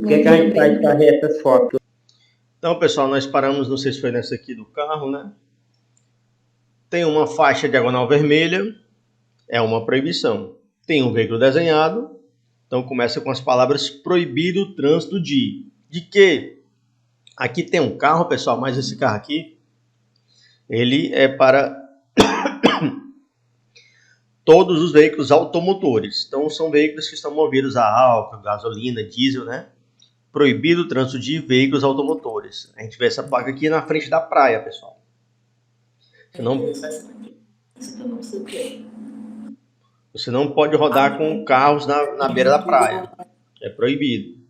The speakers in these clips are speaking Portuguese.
Por que a gente faz fazer essas fotos? Então, pessoal, nós paramos, não sei se foi nessa aqui do carro, né? Tem uma faixa diagonal vermelha, é uma proibição. Tem um veículo desenhado, então começa com as palavras proibido o trânsito de. De quê? Aqui tem um carro, pessoal, mas esse carro aqui, ele é para todos os veículos automotores. Então, são veículos que estão movidos a álcool, gasolina, diesel, né? Proibido o trânsito de veículos automotores. A gente vê essa placa aqui na frente da praia, pessoal. Você não pode rodar com carros na beira da praia. É proibido.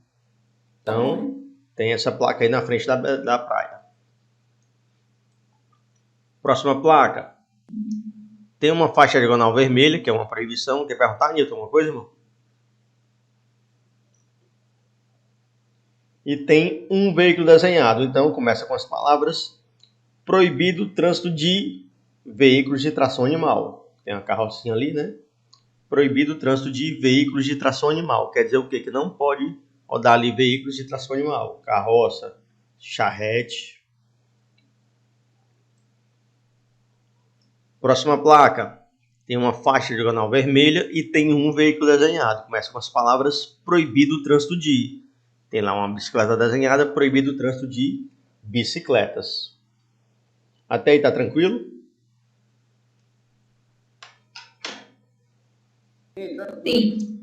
Então, tem essa placa aí na frente da praia. Próxima placa. Tem uma faixa diagonal vermelha, que é uma proibição. Quer perguntar, Nilton, alguma coisa, irmão? E tem um veículo desenhado. Então, começa com as palavras proibido o trânsito de veículos de tração animal. Tem uma carrocinha ali, né? Proibido o trânsito de veículos de tração animal. Quer dizer o quê? Que não pode rodar ali veículos de tração animal. Carroça, charrete. Próxima placa. Tem uma faixa diagonal vermelha e tem um veículo desenhado. Começa com as palavras proibido o trânsito de. Tem lá uma bicicleta desenhada, proibido o trânsito de bicicletas. Até aí tá tranquilo? Sim.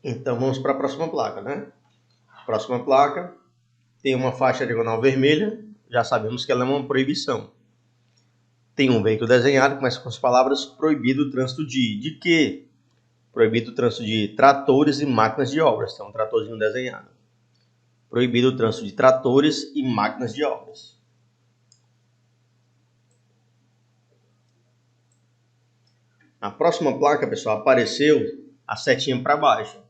Então vamos para a próxima placa, né? Próxima placa tem uma faixa diagonal vermelha. Já sabemos que ela é uma proibição. Tem um veículo desenhado, começa com as palavras proibido o trânsito de. De quê? Proibido o trânsito de tratores e máquinas de obras. Tem um tratorzinho desenhado. Proibido o trânsito de tratores e máquinas de obras. Na próxima placa, pessoal, apareceu a setinha para baixo.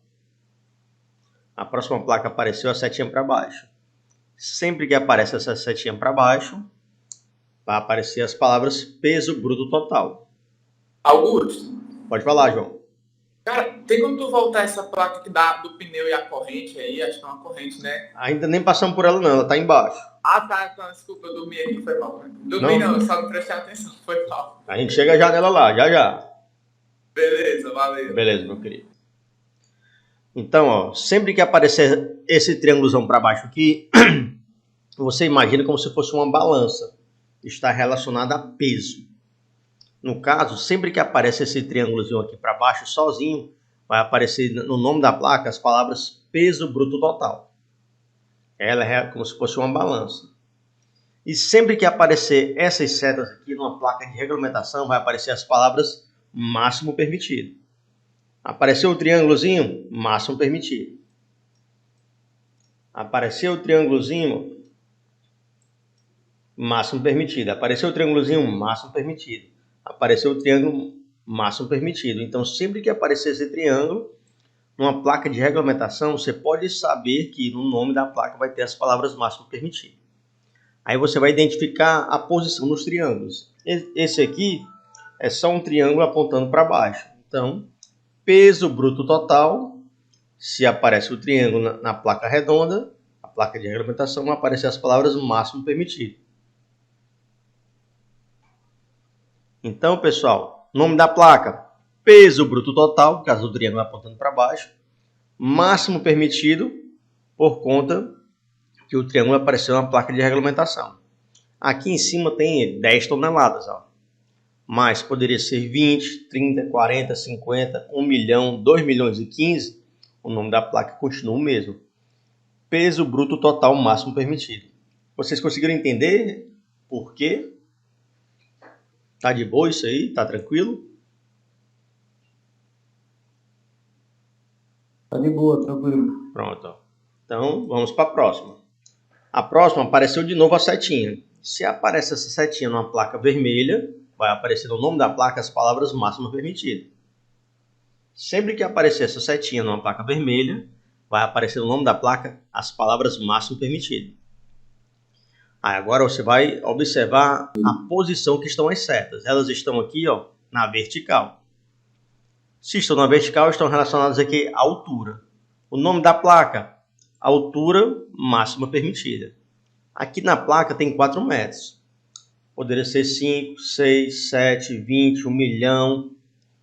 A próxima placa apareceu a setinha para baixo. Sempre que aparece essa setinha para baixo, vai aparecer as palavras peso bruto total. Augusto. Pode falar, João. Cara, tem como tu voltar essa placa que dá do pneu e a corrente aí? Acho que é uma corrente, né? Ainda nem passamos por ela não, ela tá embaixo. Ah, tá, desculpa, eu dormi aqui, foi mal. Dormi não, só não prestei atenção, foi mal. A gente chega já nela lá, já. Beleza, valeu. Beleza, meu querido. Então, ó, sempre que aparecer esse triângulozão para baixo aqui, você imagina como se fosse uma balança. Está relacionada a peso. No caso, sempre que aparece esse triângulozinho aqui para baixo, sozinho, vai aparecer no nome da placa as palavras peso bruto total. Ela é como se fosse uma balança. E sempre que aparecer essas setas aqui numa placa de regulamentação, vai aparecer as palavras máximo permitido. Apareceu o triângulozinho, máximo permitido. Apareceu o triângulozinho, máximo permitido. Apareceu o triângulozinho, máximo permitido. Apareceu o triângulo, máximo permitido. Então, sempre que aparecer esse triângulo, numa placa de regulamentação, você pode saber que no nome da placa vai ter as palavras máximo permitido. Aí você vai identificar a posição dos triângulos. Esse aqui é só um triângulo apontando para baixo. Então, peso bruto total, se aparece o triângulo na placa redonda, a placa de regulamentação, vai aparecer as palavras máximo permitido. Então, pessoal, nome da placa, peso bruto total, por causa do triângulo apontando para baixo, máximo permitido, por conta que o triângulo apareceu na placa de regulamentação. Aqui em cima tem 10 toneladas, ó. Mas poderia ser 20, 30, 40, 50, 1 milhão, 2 milhões e 15, o nome da placa continua o mesmo. Peso bruto total máximo permitido. Vocês conseguiram entender por quê? Tá de boa isso aí? Tá tranquilo? Tá de boa, tranquilo. Pronto. Então, vamos para a próxima. A próxima apareceu de novo a setinha. Se aparece essa setinha numa placa vermelha, vai aparecer no nome da placa as palavras máximo permitido. Sempre que aparecer essa setinha numa placa vermelha, vai aparecer no nome da placa as palavras máximo permitido. Aí agora você vai observar a posição que estão as setas. Elas estão aqui, ó, na vertical. Se estão na vertical, estão relacionadas aqui à altura. O nome da placa, altura máxima permitida. Aqui na placa tem 4 metros. Poderia ser 5, 6, 7, 20, 1 milhão,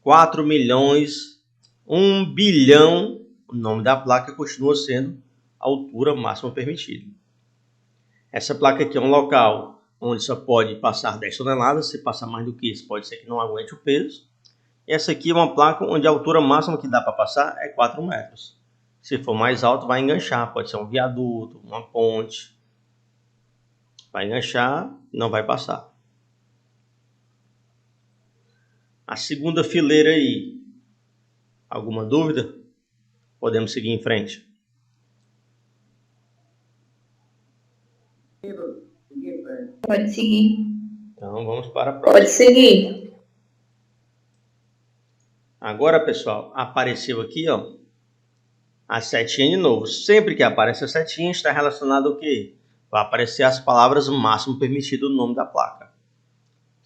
4 milhões, 1 bilhão. O nome da placa continua sendo altura máxima permitida. Essa placa aqui é um local onde só pode passar 10 toneladas. Se passar mais do que isso, pode ser que não aguente o peso. E essa aqui é uma placa onde a altura máxima que dá para passar é 4 metros. Se for mais alto, vai enganchar. Pode ser um viaduto, uma ponte. Vai enganchar, não vai passar. A segunda fileira aí. Alguma dúvida? Podemos seguir em frente. Pode seguir. Então vamos para a próxima. Pode seguir. Agora, pessoal, apareceu aqui, ó, a setinha de novo. Sempre que aparece a setinha, está relacionado ao quê? Vai aparecer as palavras máximo permitido no nome da placa.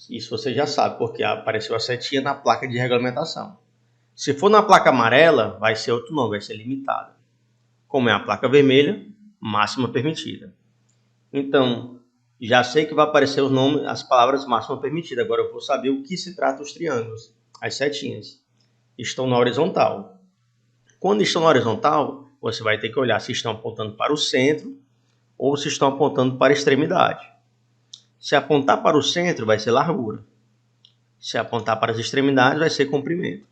Isso você já sabe, porque apareceu a setinha na placa de regulamentação. Se for na placa amarela, vai ser outro nome, vai ser limitado. Como é a placa vermelha, máxima permitida. Então, já sei que vai aparecer os nomes, as palavras máxima permitida. Agora eu vou saber o que se trata os triângulos. As setinhas estão na horizontal. Quando estão na horizontal, você vai ter que olhar se estão apontando para o centro ou se estão apontando para a extremidade. Se apontar para o centro, vai ser largura. Se apontar para as extremidades, vai ser comprimento.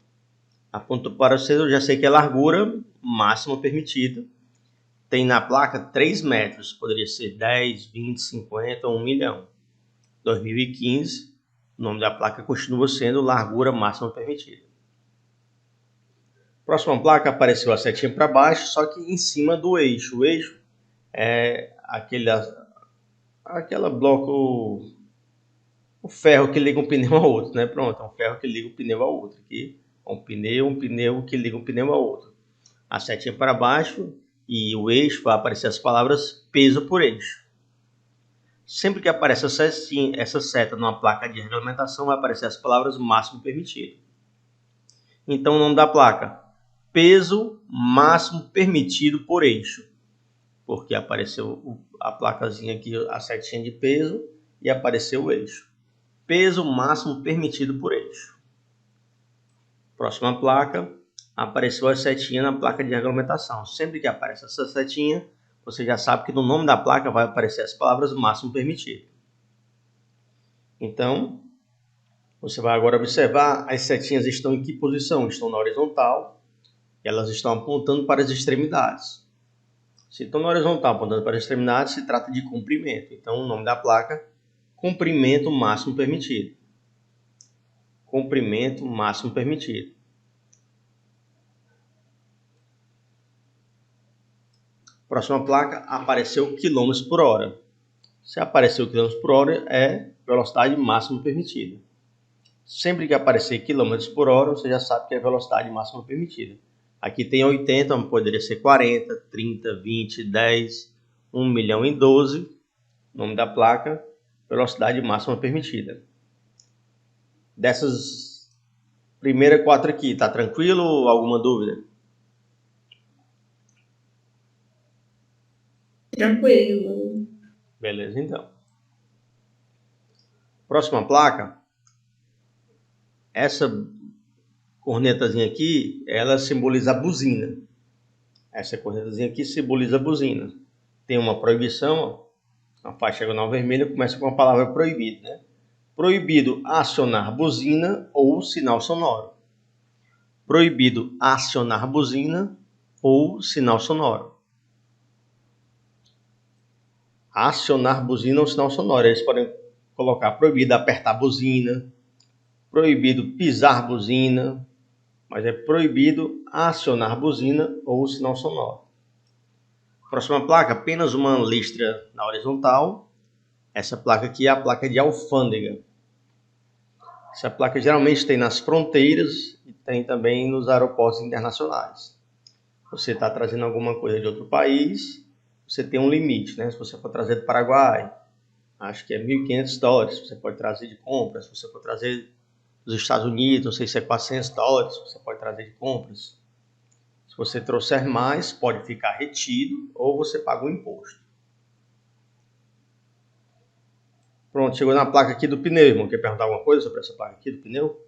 Apontou para o centro, eu já sei que é largura máxima permitida. Tem na placa 3 metros. Poderia ser 10, 20, 50 ou 1 milhão. 2015, o nome da placa continua sendo largura máxima permitida. Próxima placa apareceu a setinha para baixo, só que em cima do eixo. O eixo é aquela bloco, o ferro que liga um pneu ao outro, né? Pronto, é um ferro que liga um pneu ao outro. Aqui é um pneu que liga um pneu ao outro. A setinha para baixo e o eixo vai aparecer as palavras peso por eixo. Sempre que aparece essa seta numa placa de regulamentação, vai aparecer as palavras máximo permitido. Então o nome da placa, peso máximo permitido por eixo. Porque apareceu a placazinha aqui, a setinha de peso, e apareceu o eixo. Peso máximo permitido por eixo. Próxima placa, apareceu a setinha na placa de regulamentação. Sempre que aparece essa setinha, você já sabe que no nome da placa vai aparecer as palavras máximo permitido. Então, você vai agora observar, as setinhas estão em que posição? Estão na horizontal, e elas estão apontando para as extremidades. Se estão na horizontal apontando para as extremidades, se trata de comprimento. Então, o nome da placa, comprimento máximo permitido. Comprimento máximo permitido. Próxima placa, apareceu quilômetros por hora. Se apareceu quilômetros por hora, é velocidade máxima permitida. Sempre que aparecer quilômetros por hora, você já sabe que é velocidade máxima permitida. Aqui tem 80, poderia ser 40, 30, 20, 10, 1 milhão e 12. Nome da placa, velocidade máxima permitida. Dessas primeiras 4 aqui, tá tranquilo ou alguma dúvida? Tranquilo. Beleza, então. Próxima placa. Essa cornetazinha aqui, ela simboliza a buzina. Essa cornetazinha aqui simboliza a buzina. Tem uma proibição, ó, a faixa diagonal vermelha começa com a palavra proibido, né? Proibido acionar buzina ou sinal sonoro. Proibido acionar buzina ou sinal sonoro. Acionar buzina ou sinal sonoro. Eles podem colocar proibido apertar buzina, proibido pisar buzina, mas é proibido acionar buzina ou sinal sonoro. Próxima placa, apenas uma listra na horizontal. Essa placa aqui é a placa de alfândega. Essa placa geralmente tem nas fronteiras e tem também nos aeroportos internacionais. Você está trazendo alguma coisa de outro país, você tem um limite, né? Se você for trazer do Paraguai, acho que é $1.500. Você pode trazer de compras. Se você for trazer dos Estados Unidos, não sei se é $400, você pode trazer de compras. Se você trouxer mais, pode ficar retido ou você paga o imposto. Pronto, chegou na placa aqui do pneu, irmão. Quer perguntar alguma coisa sobre essa placa aqui do pneu?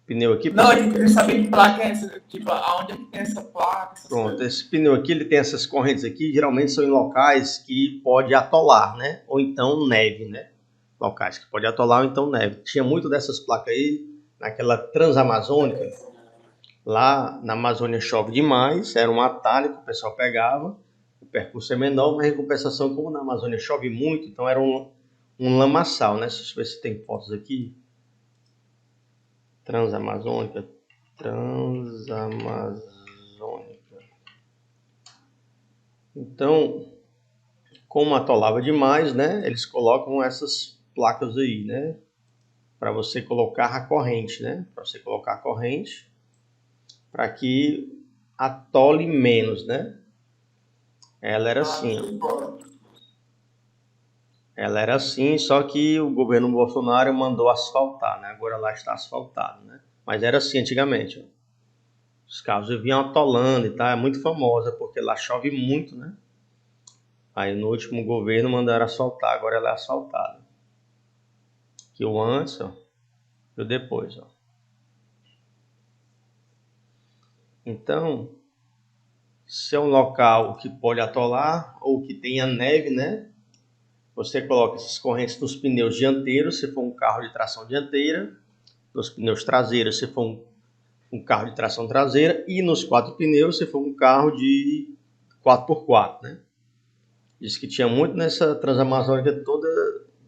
Pneu aqui? Não, eu queria saber que placa é essa, tipo, aonde tem essa placa. Pronto, esse pneu aqui, ele tem essas correntes aqui, geralmente são em locais que pode atolar, né? Ou então neve, né? Locais que pode atolar ou então neve. Tinha muito dessas placas aí naquela Transamazônica. Lá na Amazônia chove demais, era um atalho que o pessoal pegava. O percurso é menor, mas em compensação, como na Amazônia chove muito, então era um lamaçal, né? Deixa eu ver se tem fotos aqui. Transamazônica. Então, como atolava demais, né? Eles colocam essas placas aí, né? Para você colocar a corrente, né? Para você colocar a corrente, para que atole menos, né? Ela era assim, ó. Ela era assim, só que o governo Bolsonaro mandou asfaltar, né? Agora lá está asfaltado, né? Mas era assim antigamente, ó. Os carros vinham atolando e tal, é muito famosa, porque lá chove muito, né? Aí no último governo mandaram asfaltar, agora ela é asfaltada. Aqui o antes, ó, e o depois, ó. Então, se é um local que pode atolar ou que tenha neve, né? Você coloca essas correntes nos pneus dianteiros, se for um carro de tração dianteira, nos pneus traseiros, se for um carro de tração traseira, e nos 4 pneus, se for um carro de 4x4, né? Diz que tinha muito nessa Transamazônica toda,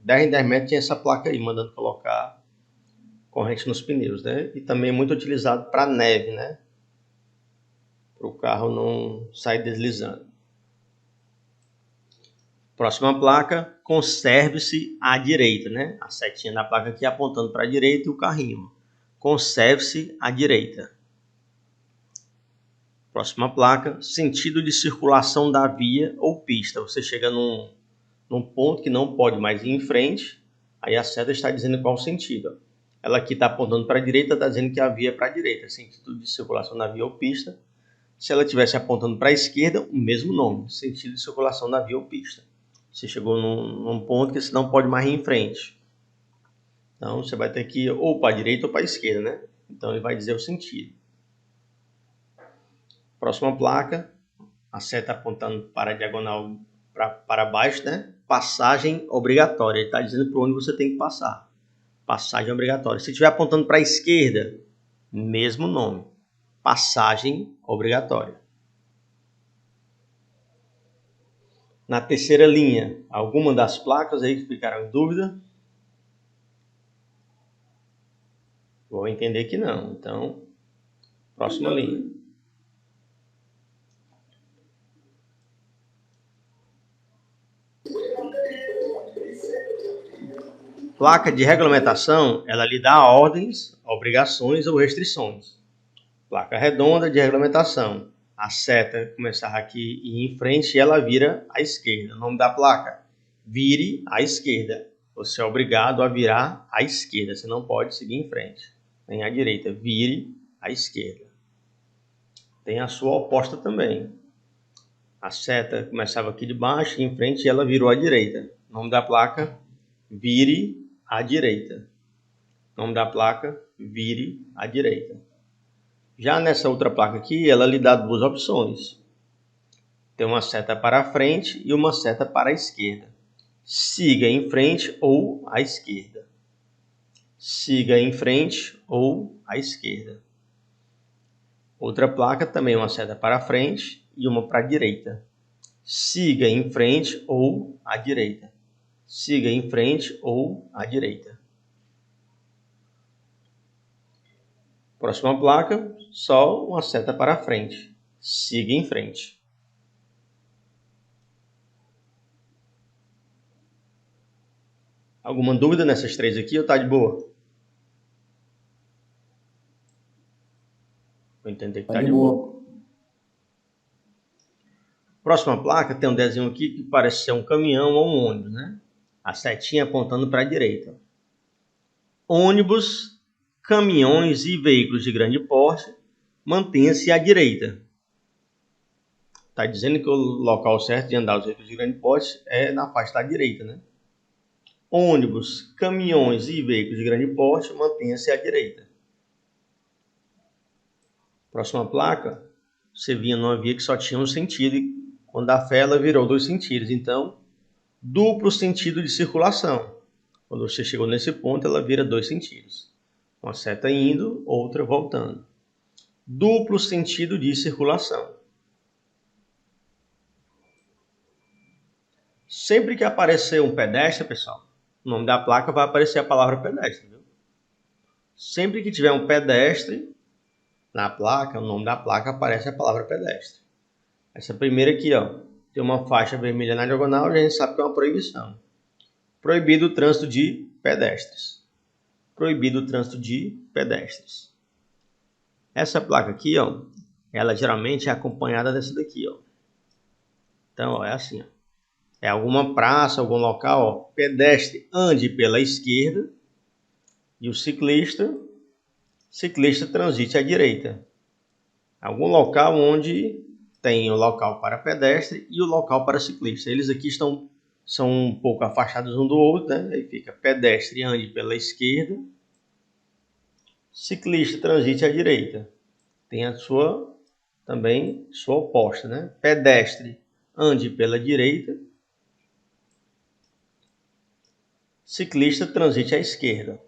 10 em 10 metros tinha essa placa aí, mandando colocar corrente nos pneus, né? E também é muito utilizado para neve, né? Para o carro não sair deslizando. Próxima placa, conserve-se à direita, né? A setinha da placa aqui apontando para a direita e o carrinho. Conserve-se à direita. Próxima placa, sentido de circulação da via ou pista. Você chega num ponto que não pode mais ir em frente, aí a seta está dizendo qual o sentido. Ela aqui está apontando para a direita, está dizendo que a via é para a direita. Sentido de circulação da via ou pista. Se ela estivesse apontando para a esquerda, o mesmo nome, sentido de circulação da via ou pista. Você chegou num ponto que você não pode mais ir em frente. Então, você vai ter que ir ou para a direita ou para a esquerda, né? Então, ele vai dizer o sentido. Próxima placa, a seta apontando para a diagonal para baixo, né? Passagem obrigatória. Ele está dizendo para onde você tem que passar. Passagem obrigatória. Se estiver apontando para a esquerda, mesmo nome. Passagem obrigatória. Na terceira linha, alguma das placas aí que ficaram em dúvida? Vou entender que não. Então, próxima linha. Placa de regulamentação, ela lhe dá ordens, obrigações ou restrições. Placa redonda de regulamentação. A seta começar aqui e ir em frente e ela vira à esquerda. O nome da placa, vire à esquerda. Você é obrigado a virar à esquerda. Você não pode seguir em frente. Nem à direita, vire à esquerda. Tem a sua oposta também. A seta começava aqui de baixo e em frente e ela virou à direita. O nome da placa, vire à direita. O nome da placa, vire à direita. Já nessa outra placa aqui, ela lhe dá duas opções. Tem uma seta para frente e uma seta para a esquerda. Siga em frente ou à esquerda. Siga em frente ou à esquerda. Outra placa também uma seta para frente e uma para a direita. Siga em frente ou à direita. Siga em frente ou à direita. Próxima placa, só uma seta para frente. Siga em frente. Alguma dúvida nessas três aqui ou tá de boa? Vou entender que tá de boa. Próxima placa tem um desenho aqui que parece ser um caminhão ou um ônibus, né? A setinha apontando para a direita. Ônibus caminhões e veículos de grande porte, mantenha-se à direita. Está dizendo que o local certo de andar os veículos de grande porte é na faixa da direita, né? Ônibus, caminhões e veículos de grande porte, mantenha-se à direita. Próxima placa, você vinha numa via que só tinha um sentido e quando a fé ela virou 2 sentidos. Então, duplo sentido de circulação. Quando você chegou nesse ponto, ela vira 2 sentidos. Uma seta indo, outra voltando. Duplo sentido de circulação. Sempre que aparecer um pedestre, pessoal, no nome da placa vai aparecer a palavra pedestre. Viu? Sempre que tiver um pedestre na placa, no nome da placa aparece a palavra pedestre. Essa primeira aqui, ó, tem uma faixa vermelha na diagonal, a gente sabe que é uma proibição. Proibido o trânsito de pedestres. Proibido o trânsito de pedestres. Essa placa aqui, ó, ela geralmente é acompanhada dessa daqui, ó. Então, ó, é assim, ó. É alguma praça, algum local, ó, pedestre ande pela esquerda e o ciclista transite à direita. Algum local onde tem o local para pedestre e o local para ciclista. Eles aqui são um pouco afastados um do outro, né? Aí fica pedestre ande pela esquerda, ciclista transite à direita. Tem a sua oposta, né? Pedestre ande pela direita, ciclista transite à esquerda.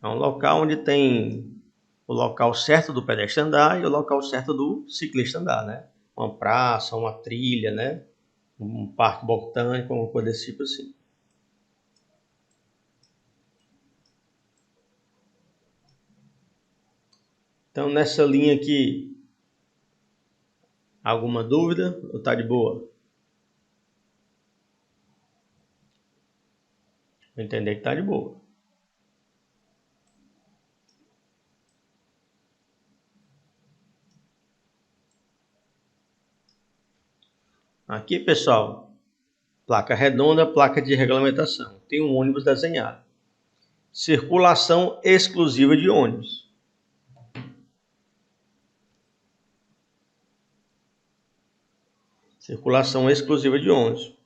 É um local onde tem o local certo do pedestre andar e o local certo do ciclista andar, né? Uma praça, uma trilha, né? Um parque botânico, uma coisa desse tipo assim. Então, nessa linha aqui, alguma dúvida ou tá de boa? Vou entender que tá de boa. Aqui, pessoal, placa redonda, placa de regulamentação. Tem um ônibus desenhado. Circulação exclusiva de ônibus. Circulação exclusiva de ônibus.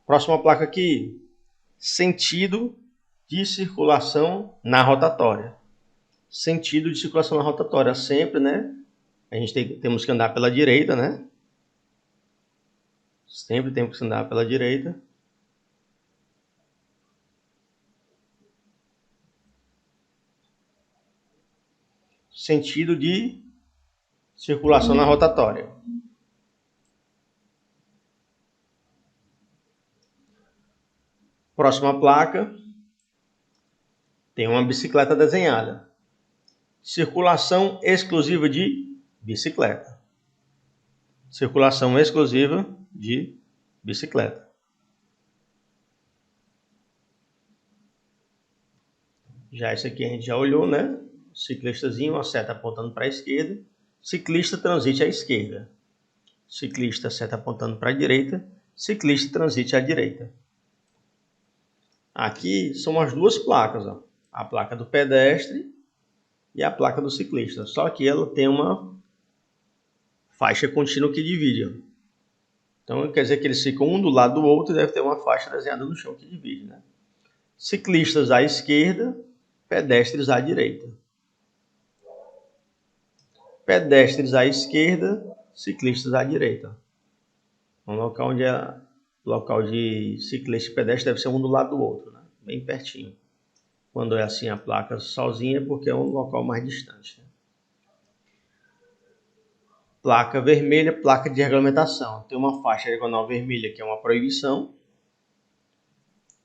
Próxima placa aqui. Sentido de circulação na rotatória. Sentido de circulação na rotatória. Sempre, né? A gente temos que andar pela direita, né? Sempre temos que andar pela direita. Sentido de circulação na rotatória. Próxima placa. Tem uma bicicleta desenhada. Circulação exclusiva de bicicleta. Circulação exclusiva de bicicleta. Já esse aqui a gente já olhou, né? Ciclistazinho, uma seta apontando para a esquerda. Ciclista transite à esquerda. Ciclista, seta apontando para a direita. Ciclista transite à direita. Aqui são as duas placas, ó. A placa do pedestre e a placa do ciclista. Só que ela tem uma faixa contínua que divide, ó. Então quer dizer que eles ficam um do lado do outro e deve ter uma faixa desenhada no chão que divide, né? Ciclistas à esquerda, pedestres à direita. Pedestres à esquerda, ciclistas à direita. Um local onde local de ciclista e pedestre deve ser um do lado do outro, né? Bem pertinho. Quando é assim a placa sozinha, porque é um local mais distante, né? Placa vermelha, placa de regulamentação. Tem uma faixa diagonal vermelha que é uma proibição.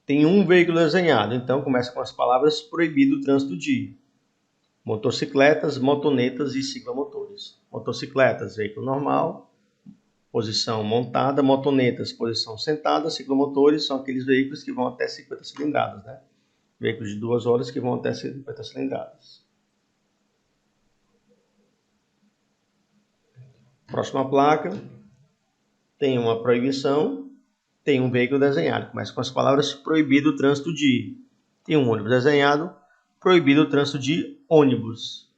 Tem um veículo desenhado, então começa com as palavras proibido o trânsito de motocicletas, motonetas e ciclomotores. Motocicletas, veículo normal, posição montada, motonetas, posição sentada, ciclomotores são aqueles veículos que vão até 50 cilindradas, né? Veículos de 2 horas que vão até 50 cilindradas. Próxima placa. Tem uma proibição. Tem um veículo desenhado. Começa com as palavras proibido o trânsito de. Tem um ônibus desenhado. Proibido o trânsito de ônibus.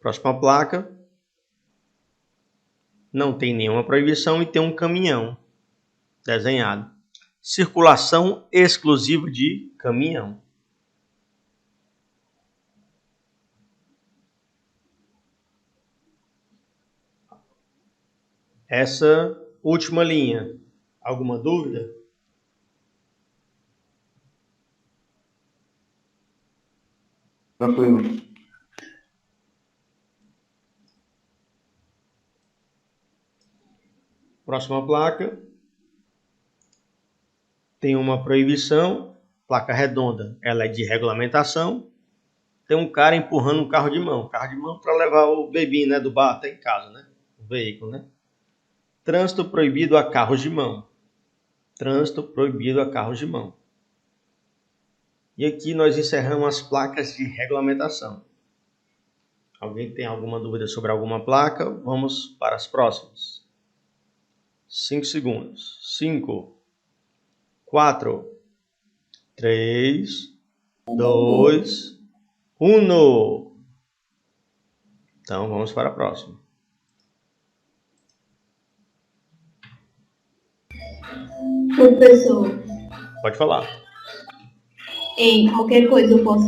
Próxima placa. Não tem nenhuma proibição e tem um caminhão desenhado. Circulação exclusiva de caminhão. Essa última linha. Alguma dúvida? Tranquilo. Próxima placa. Tem uma proibição. Placa redonda. Ela é de regulamentação. Tem um cara empurrando um carro de mão. Carro de mão para levar o bebê, né, do bar até em casa, né? O veículo, né? Trânsito proibido a carros de mão. Trânsito proibido a carros de mão. E aqui nós encerramos as placas de regulamentação. Alguém tem alguma dúvida sobre alguma placa? Vamos para as próximas. 5 segundos. 5, 4, 3, 2, 1. Então vamos para a próxima. Professor, Pode falar. em qualquer coisa eu posso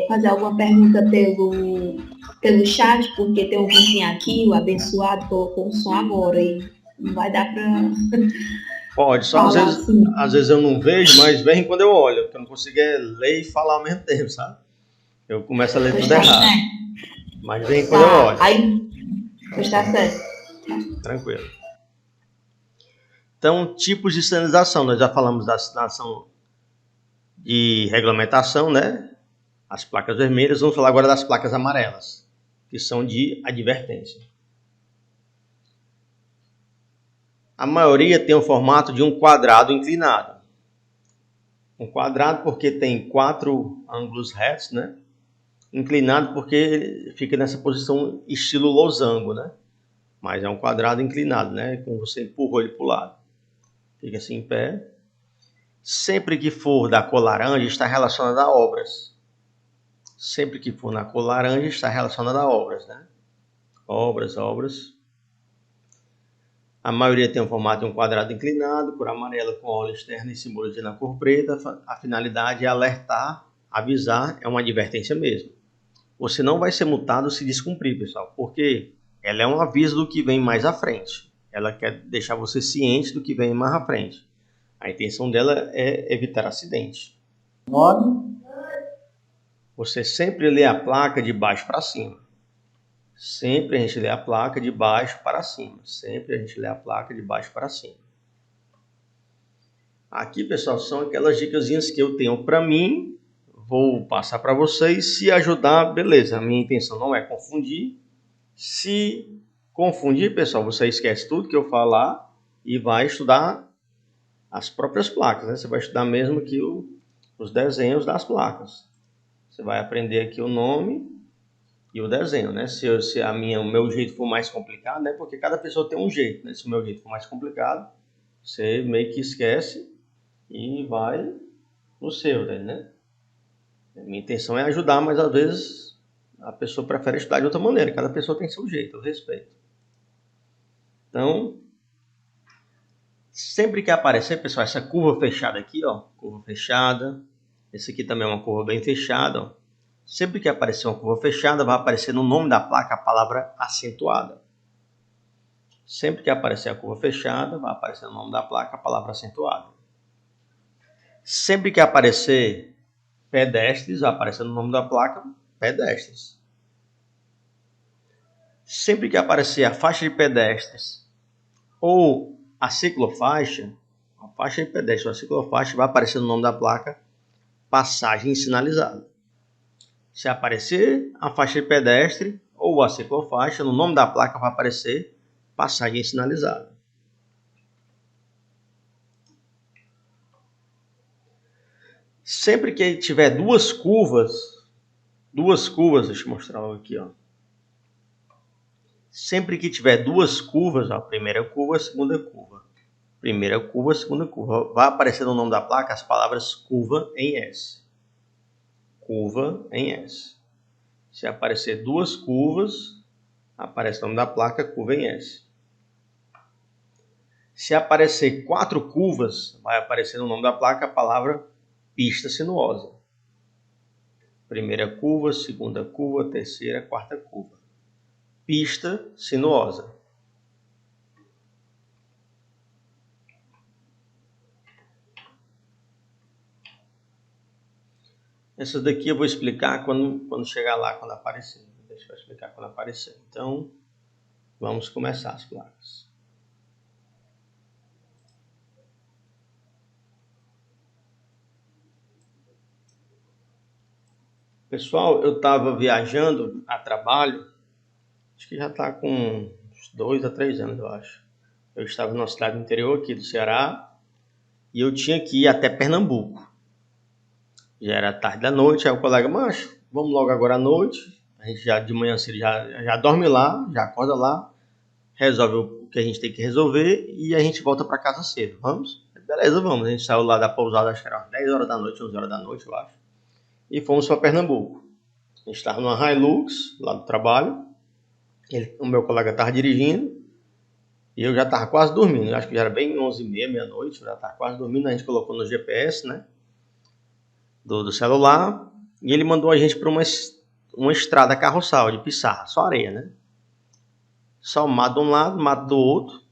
fazer alguma pergunta pelo chat, porque tem um vizinho aqui, o abençoado, colocou um som agora e não vai dar para Pode, só falar assim. às vezes eu não vejo, mas vem quando eu olho, porque eu não consigo ler e falar ao mesmo tempo, sabe? Eu começo a ler Pois tudo tá errado. certo. Mas vem quando eu olho. Aí, pois tá certo. Tranquilo. Então, tipos de sinalização. Nós já falamos da sinalização de regulamentação, né? As placas vermelhas. Vamos falar agora das placas amarelas, que são de advertência. A maioria tem o formato de um quadrado inclinado. Um quadrado porque tem 4 ângulos retos, né? Inclinado porque ele fica nessa posição estilo losango, né? Mas é um quadrado inclinado, né? Como você empurrou ele para o lado. Fica assim em pé. Sempre que for da cor laranja, está relacionado a obras. Sempre que for na cor laranja, está relacionado a obras, né? Obras. A maioria tem o formato de um quadrado inclinado, cor amarela com óleo externo e simbologia na cor preta. A finalidade é alertar, avisar, é uma advertência mesmo. Você não vai ser multado se descumprir, pessoal, porque ela é um aviso do que vem mais à frente. Ela quer deixar você ciente do que vem mais à frente. A intenção dela é evitar acidente. Você sempre lê a placa de baixo para cima. Sempre a gente lê a placa de baixo para cima. Sempre a gente lê a placa de baixo para cima. Aqui, pessoal, são aquelas dicasinhas que eu tenho para mim. Vou passar para vocês. Se ajudar, beleza. A minha intenção não é confundir. Se confundir, pessoal, você esquece tudo que eu falar e vai estudar as próprias placas, né? Você vai estudar mesmo aqui os desenhos das placas. Você vai aprender aqui o nome e o desenho, né? Se o meu jeito for mais complicado, né? Porque cada pessoa tem um jeito, né? Se o meu jeito for mais complicado, você meio que esquece e vai no seu, né? Minha intenção é ajudar, mas às vezes a pessoa prefere estudar de outra maneira. Cada pessoa tem seu jeito, eu respeito. Então, sempre que aparecer, pessoal, essa curva fechada aqui, ó, curva fechada. Esse aqui também é uma curva bem fechada, ó. Sempre que aparecer uma curva fechada, vai aparecer no nome da placa a palavra acentuada. Sempre que aparecer a curva fechada, vai aparecer no nome da placa a palavra acentuada. Sempre que aparecer pedestres, vai aparecer no nome da placa pedestres. Sempre que aparecer a faixa de pedestres ou a ciclofaixa, a faixa de pedestre ou a ciclofaixa, vai aparecer no nome da placa passagem sinalizada. Se aparecer a faixa de pedestre ou a ciclofaixa, no nome da placa vai aparecer passagem sinalizada. Sempre que tiver duas curvas, deixa eu mostrar aqui, ó. sempre que tiver duas curvas, ó, primeira curva, segunda curva. Primeira curva, segunda curva. Vai aparecer no nome da placa as palavras curva em S. Curva em S. Se aparecer duas curvas, aparece o nome da placa curva em S. Se aparecer 4 curvas, vai aparecer no nome da placa a palavra pista sinuosa. Primeira curva, segunda curva, terceira, quarta curva. Pista sinuosa. Essas daqui eu vou explicar quando chegar lá, quando aparecer. Deixa eu explicar quando aparecer. Então, vamos começar as placas. Pessoal, eu estava viajando a trabalho, acho que já está com uns 2 a 3 anos, eu acho. Eu estava numa cidade do interior aqui do Ceará e eu tinha que ir até Pernambuco. Já era tarde da noite, aí o colega, macho, vamos logo agora à noite. A gente já de manhã cedo já dorme lá, já acorda lá, resolve o que a gente tem que resolver e a gente volta para casa cedo. Vamos? Beleza, vamos. A gente saiu lá da pousada, acho que era 10 horas da noite, 11 horas da noite, eu acho. E fomos para Pernambuco. A gente estava numa Hilux, lá do trabalho. O meu colega estava dirigindo. E eu já estava quase dormindo. Eu acho que já era bem 11h30, meia-noite. Eu já estava quase dormindo. A gente colocou no GPS, né? Do celular. E ele mandou a gente para uma estrada carroçal de pissarra. Só areia, né? Só mato de um lado, mato do outro.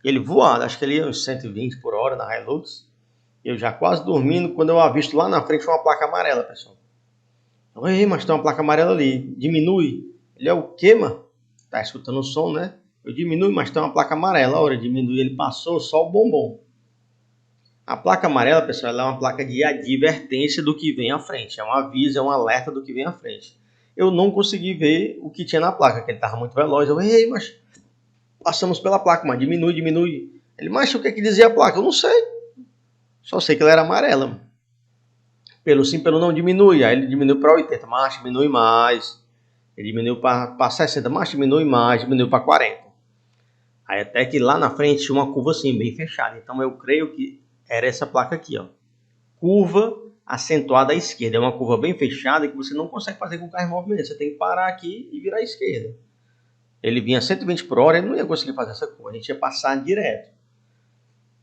Ele voando. Acho que ele ia uns 120 por hora na Hilux. Eu já quase dormindo, quando eu avisto lá na frente uma placa amarela, pessoal. Ei, mas tem uma placa amarela ali, diminui. Ele é o quê, mano? Tá escutando o som, né? Eu diminui, mas tem uma placa amarela. A hora de diminuir, ele passou só o bombom. A placa amarela, pessoal, ela é uma placa de advertência do que vem à frente. É um aviso, é um alerta do que vem à frente. Eu não consegui ver o que tinha na placa, que ele tava muito veloz. Eu, ei, mas passamos pela placa, mas diminui, diminui. Ele, mas o que dizia a placa? Eu não sei. Só sei que ela era amarela. Pelo sim, pelo não, diminui. Aí ele diminuiu para 80. Mas diminui mais. Ele diminuiu para 60. Mas diminui mais. Diminuiu para 40. Aí até que lá na frente tinha uma curva assim, bem fechada. Então eu creio que era essa placa aqui, ó. Curva acentuada à esquerda. É uma curva bem fechada que você não consegue fazer com o carro em movimento. Você tem que parar aqui e virar à esquerda. Ele vinha 120 por hora, ele não ia conseguir fazer essa curva. A gente ia passar direto.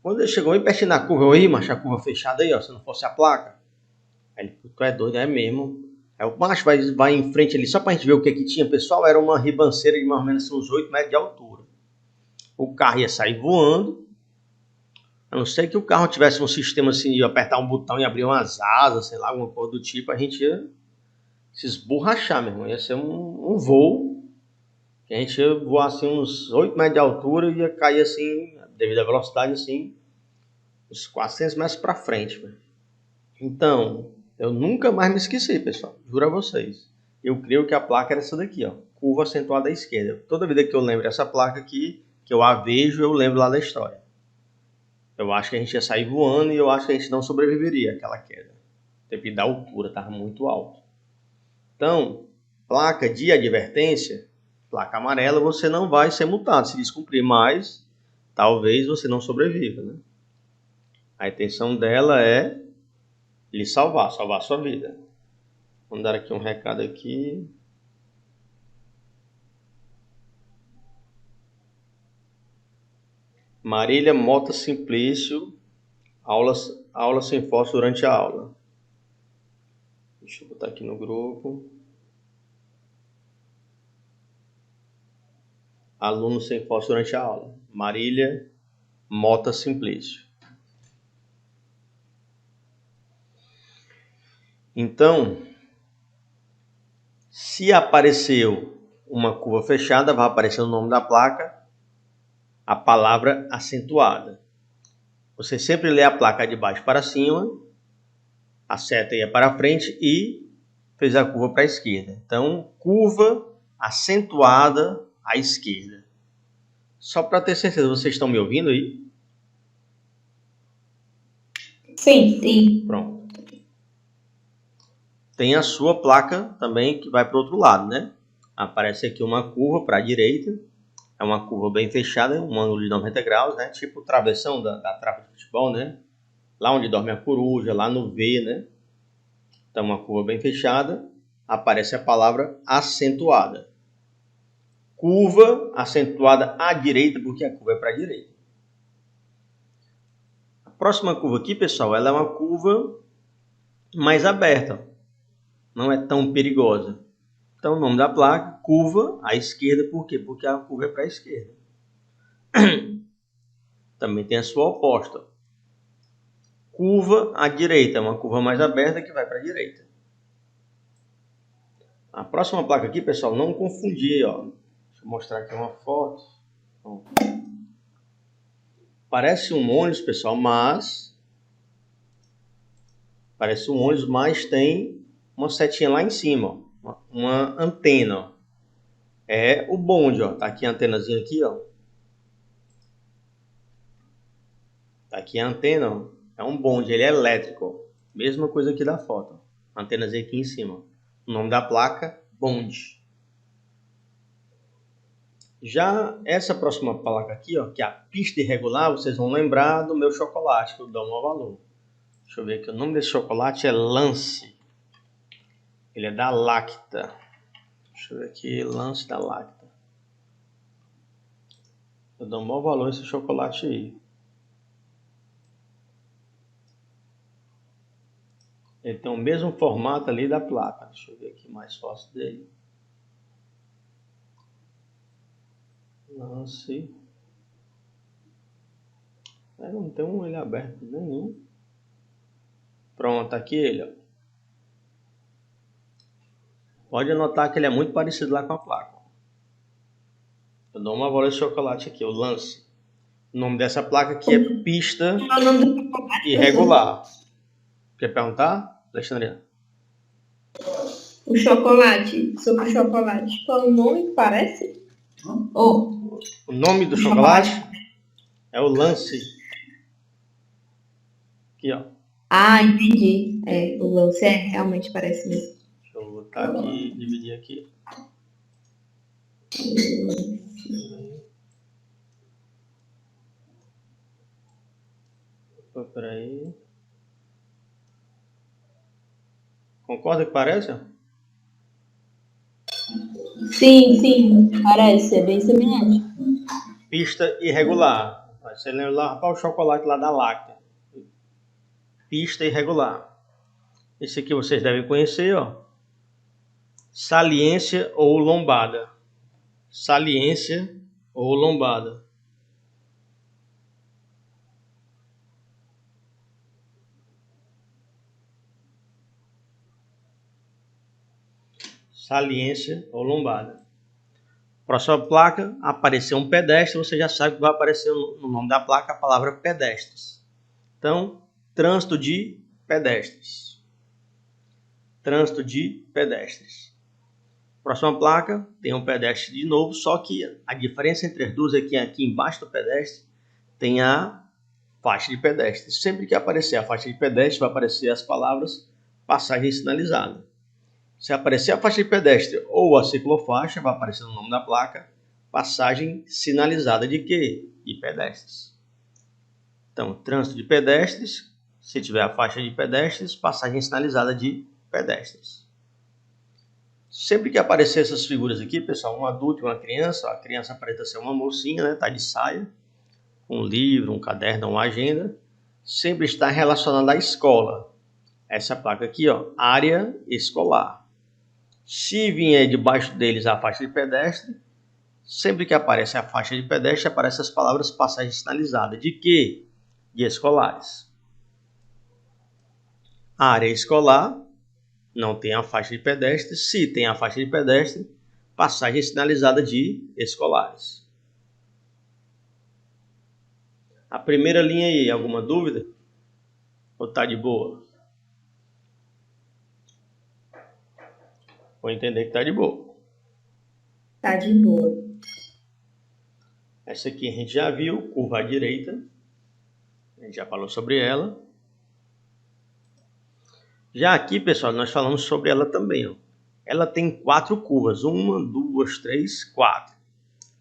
Quando ele chegou bem pertinho na curva, eu, macho, a curva fechada aí, ó, se não fosse a placa. Aí ele, tu é doido, é mesmo. Aí o macho vai em frente ali, só pra gente ver o que tinha, pessoal, era uma ribanceira de mais ou menos uns 8 metros de altura. O carro ia sair voando, a não ser que o carro tivesse um sistema assim, de apertar um botão e abrir umas asas, sei lá, alguma coisa do tipo, a gente ia se esborrachar, meu irmão. Ia ser um voo, que a gente ia voar assim uns 8 metros de altura e ia cair assim, devido à velocidade, assim, uns 400 metros para frente. Véio. Então, eu nunca mais me esqueci, pessoal. Juro a vocês. Eu creio que a placa era essa daqui, ó. Curva acentuada à esquerda. Toda vida que eu lembro dessa placa aqui, que eu a vejo, eu lembro lá da história. Eu acho que a gente ia sair voando e eu acho que a gente não sobreviveria àquela queda. Devido à altura, estava muito alto. Então, placa de advertência, placa amarela, você não vai ser multado se descumprir, mas talvez você não sobreviva, né? A intenção dela é lhe salvar a sua vida. Vamos dar aqui um recado aqui. Marília Mota Simplício, aula sem fósforo durante a aula. Deixa eu botar aqui no grupo. Aluno sem fósforo durante a aula. Marília Mota Simplício. Então, se apareceu uma curva fechada, vai aparecer o nome da placa, a palavra acentuada. Você sempre lê a placa de baixo para cima, a seta ia para frente e fez a curva para a esquerda. Então, curva acentuada à esquerda. Só para ter certeza, vocês estão me ouvindo aí? Sim, sim. Pronto. Tem a sua placa também que vai para o outro lado, né? aparece aqui uma curva para a direita. É uma curva bem fechada, um ângulo de 90 graus, né? Tipo o travessão da trave de futebol, né? Lá onde dorme a coruja, lá no V, né? Então, uma curva bem fechada, aparece a palavra acentuada. Curva acentuada à direita, porque a curva é para a direita. A próxima curva aqui, pessoal, ela é uma curva mais aberta. Não é tão perigosa. Então, o nome da placa, curva à esquerda, por quê? Porque a curva é para a esquerda. Também tem a sua oposta. Curva à direita, é uma curva mais aberta que vai para a direita. A próxima placa aqui, pessoal, não confundir, ó. Deixa eu mostrar aqui uma foto. Parece um ônibus, pessoal, mas... Parece um ônibus, mas tem uma setinha lá em cima, ó. Uma antena, ó. É o bonde, ó. Tá aqui a antenazinha aqui, ó. Tá aqui a antena, ó. É um bonde, ele é elétrico, ó. Mesma coisa aqui da foto, ó. Antenazinha aqui em cima. O nome da placa, bonde. Já essa próxima placa aqui, ó, que é a pista irregular, vocês vão lembrar do meu chocolate, que eu dou um valor. Deixa eu ver aqui, o nome desse chocolate é Lance. Ele é da Lacta. Deixa eu ver aqui, Lance da Lacta. Eu dou um bom valor esse chocolate aí. Ele tem o mesmo formato ali da placa. Deixa eu ver aqui mais fácil dele. Lance. Não tem ele aberto nenhum. Pronto, aqui ele, ó. Pode anotar que ele é muito parecido lá com a placa. Eu dou uma bola de chocolate aqui, o Lance. O nome dessa placa aqui é pista irregular. Quer perguntar, Alexandrina? O chocolate, sobre o chocolate. Qual o nome que parece? Oh. O nome do chocolate é o Lance. Aqui, ó. Ah, entendi. É, o Lance realmente parece mesmo. Deixa eu botar aqui e dividir aqui. Opa, peraí. Concorda que parece? Sim, parece, é bem semelhante. Pista irregular. Você lembra lá para o chocolate lá da Lacta. Pista irregular. Esse aqui vocês devem conhecer, ó. Saliência ou lombada. Saliência ou lombada. Saliência ou lombada. Próxima placa, apareceu um pedestre, você já sabe que vai aparecer no nome da placa a palavra pedestres. Então, trânsito de pedestres. Trânsito de pedestres. Próxima placa, tem um pedestre de novo, só que a diferença entre as duas é que aqui embaixo do pedestre tem a faixa de pedestre. Sempre que aparecer a faixa de pedestre, vai aparecer as palavras passagem sinalizada. Se aparecer a faixa de pedestre ou a ciclofaixa, vai aparecer no nome da placa passagem sinalizada de quê? De pedestres. Então, trânsito de pedestres, se tiver a faixa de pedestres, passagem sinalizada de pedestres. Sempre que aparecer essas figuras aqui, pessoal, um adulto e uma criança, a criança aparenta ser uma mocinha, né? Tá de saia, um livro, um caderno, uma agenda, sempre está relacionada à escola. Essa placa aqui, ó, área escolar. Se vier debaixo deles a faixa de pedestre, sempre que aparece a faixa de pedestre, aparecem as palavras passagem sinalizada. De quê? De escolares. A área escolar não tem a faixa de pedestre. Se tem a faixa de pedestre, passagem sinalizada de escolares. A primeira linha aí, alguma dúvida? Ou tá de boa? Vou entender que tá de boa. Tá de boa. Essa aqui a gente já viu, curva à direita. A gente já falou sobre ela. Já aqui, pessoal, nós falamos sobre ela também, ó. ela tem 4 curvas. 1, 2, 3, 4.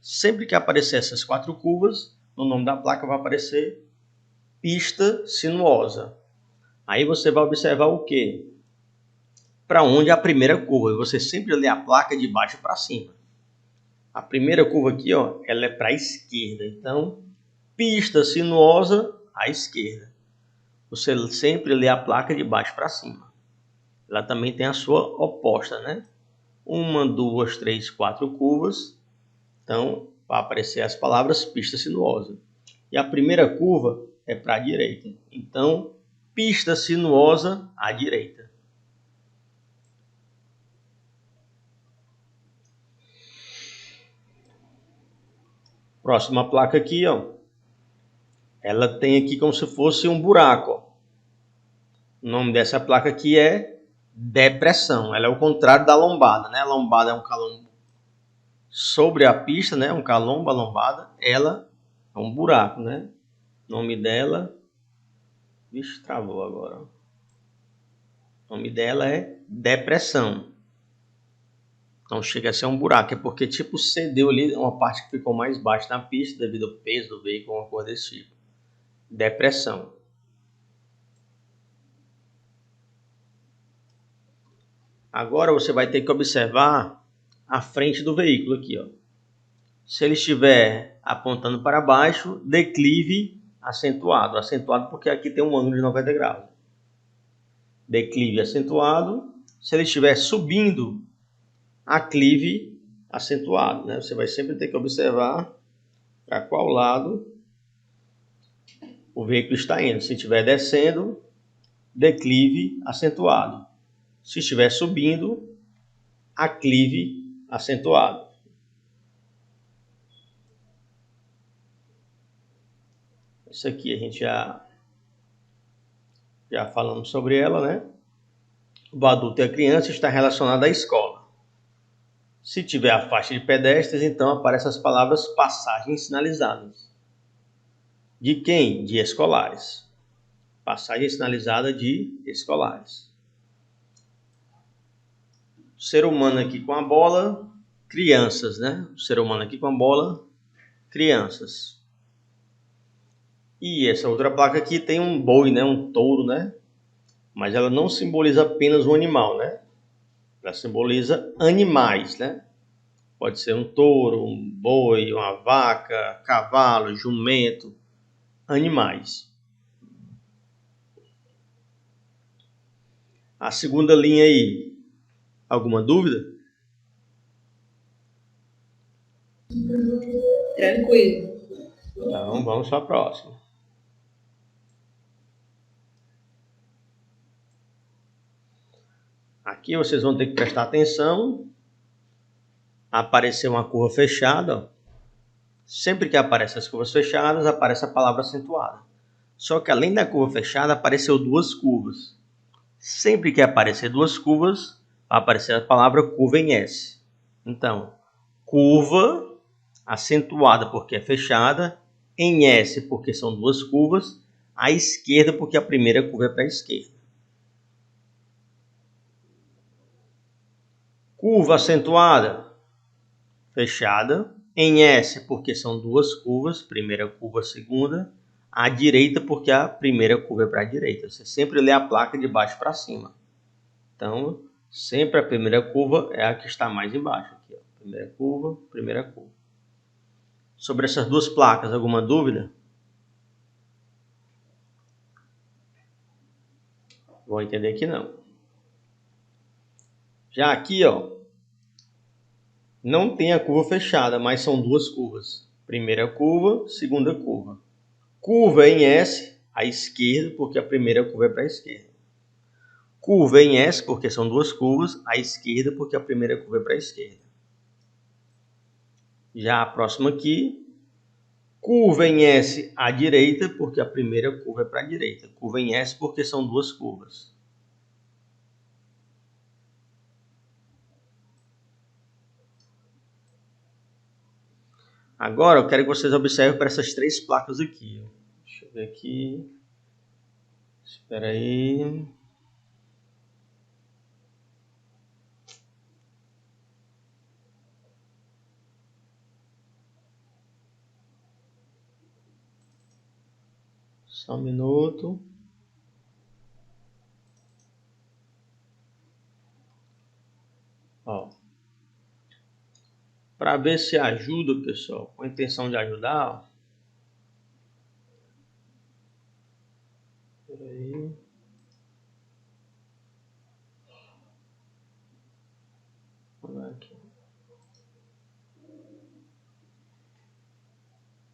Sempre que aparecer essas 4 curvas, no nome da placa vai aparecer pista sinuosa. Aí você vai observar o quê? Para onde é a primeira curva. Você sempre lê a placa de baixo para cima. A primeira curva aqui, ó, ela é para a esquerda. Então, pista sinuosa à esquerda. Você sempre lê a placa de baixo para cima. Ela também tem a sua oposta, né? 1, 2, 3, 4 curvas. Então, vai aparecer as palavras pista sinuosa. E a primeira curva é para a direita. Então, pista sinuosa à direita. Próxima placa aqui, ó. Ela tem aqui como se fosse um buraco, ó. O nome dessa placa aqui é depressão. Ela é o contrário da lombada, né? A lombada é um calombo sobre a pista, né? Um calombo, a lombada. Ela é um buraco, né? O nome dela... Vixe, travou agora. O nome dela é depressão. Então chega a ser um buraco. É porque tipo cedeu ali uma parte que ficou mais baixa na pista devido ao peso do veículo, uma coisa desse tipo. Depressão. Agora você vai ter que observar a frente do veículo aqui, ó. Se ele estiver apontando para baixo, declive acentuado. Acentuado porque aqui tem um ângulo de 90 graus. Declive acentuado. Se ele estiver subindo, aclive acentuado, né? Você vai sempre ter que observar para qual lado o veículo está indo. Se estiver descendo, declive acentuado. Se estiver subindo, aclive acentuado. Isso aqui a gente já falamos sobre ela, né? O adulto e a criança está relacionado à escola. Se tiver a faixa de pedestres, então aparecem as palavras passagens sinalizadas. De quem? De escolares. Passagem sinalizada de escolares. O ser humano aqui com a bola, crianças, né? O ser humano aqui com a bola, crianças. E essa outra placa aqui tem um boi, né? Um touro, né? Mas ela não simboliza apenas um animal, né? Ela simboliza animais, né? Pode ser um touro, um boi, uma vaca, cavalo, jumento, animais. A segunda linha aí, alguma dúvida? Tranquilo. Então, vamos para a próxima. Aqui vocês vão ter que prestar atenção. Apareceu uma curva fechada, ó. Sempre que aparecem as curvas fechadas, aparece a palavra acentuada. Só que além da curva fechada, apareceu 2 curvas. Sempre que aparecer 2 curvas, vai aparecer a palavra curva em S. Então, curva acentuada porque é fechada, em S porque são 2 curvas, à esquerda porque a primeira curva é para a esquerda. Curva acentuada, fechada, em S porque são 2 curvas, primeira curva, segunda, à direita porque a primeira curva é para a direita. Você sempre lê a placa de baixo para cima. Então, sempre a primeira curva é a que está mais embaixo. Aqui, ó. Primeira curva, primeira curva. Sobre essas 2 placas, alguma dúvida? Vou entender que não. Já aqui, ó, não tem a curva fechada, mas são 2 curvas. Primeira curva, segunda curva. Curva em S, à esquerda, porque a primeira curva é para a esquerda. Curva em S, porque são 2 curvas, à esquerda, porque a primeira curva é para a esquerda. Já a próxima aqui, curva em S à direita, porque a primeira curva é para a direita. Curva em S, porque são 2 curvas. Agora eu quero que vocês observem para essas 3 placas aqui. Deixa eu ver aqui. Espera aí. Só um minuto. Ó. Para ver se ajuda, pessoal, com a intenção de ajudar, ó. Peraí.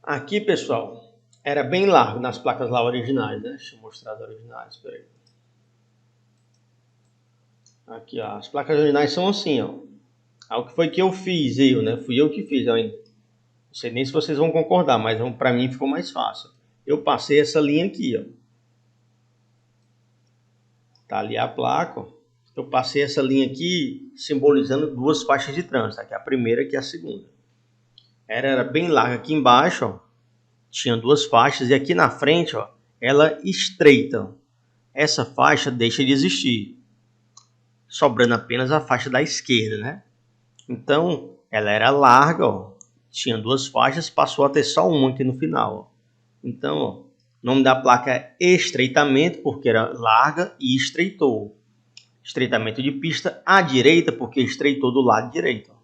Aqui, pessoal, era bem largo nas placas lá originais, né? Deixa eu mostrar as originais, peraí. Aqui, ó, as placas originais são assim, ó. O que foi que eu fiz, né? Fui eu que fiz, ó. Não sei nem se vocês vão concordar, mas para mim ficou mais fácil. Eu passei essa linha aqui, ó. Tá ali a placa, ó. Eu passei essa linha aqui simbolizando duas faixas de trânsito, aqui a primeira e aqui a segunda. Era bem larga aqui embaixo, ó, tinha duas faixas, e aqui na frente, ó, ela estreita. Essa faixa deixa de existir, sobrando apenas a faixa da esquerda, né? Então, ela era larga, ó, tinha duas faixas, passou a ter só uma aqui no final, ó. Então, ó, o nome da placa é estreitamento, porque era larga e estreitou. Estreitamento de pista à direita, porque estreitou do lado direito. Ó.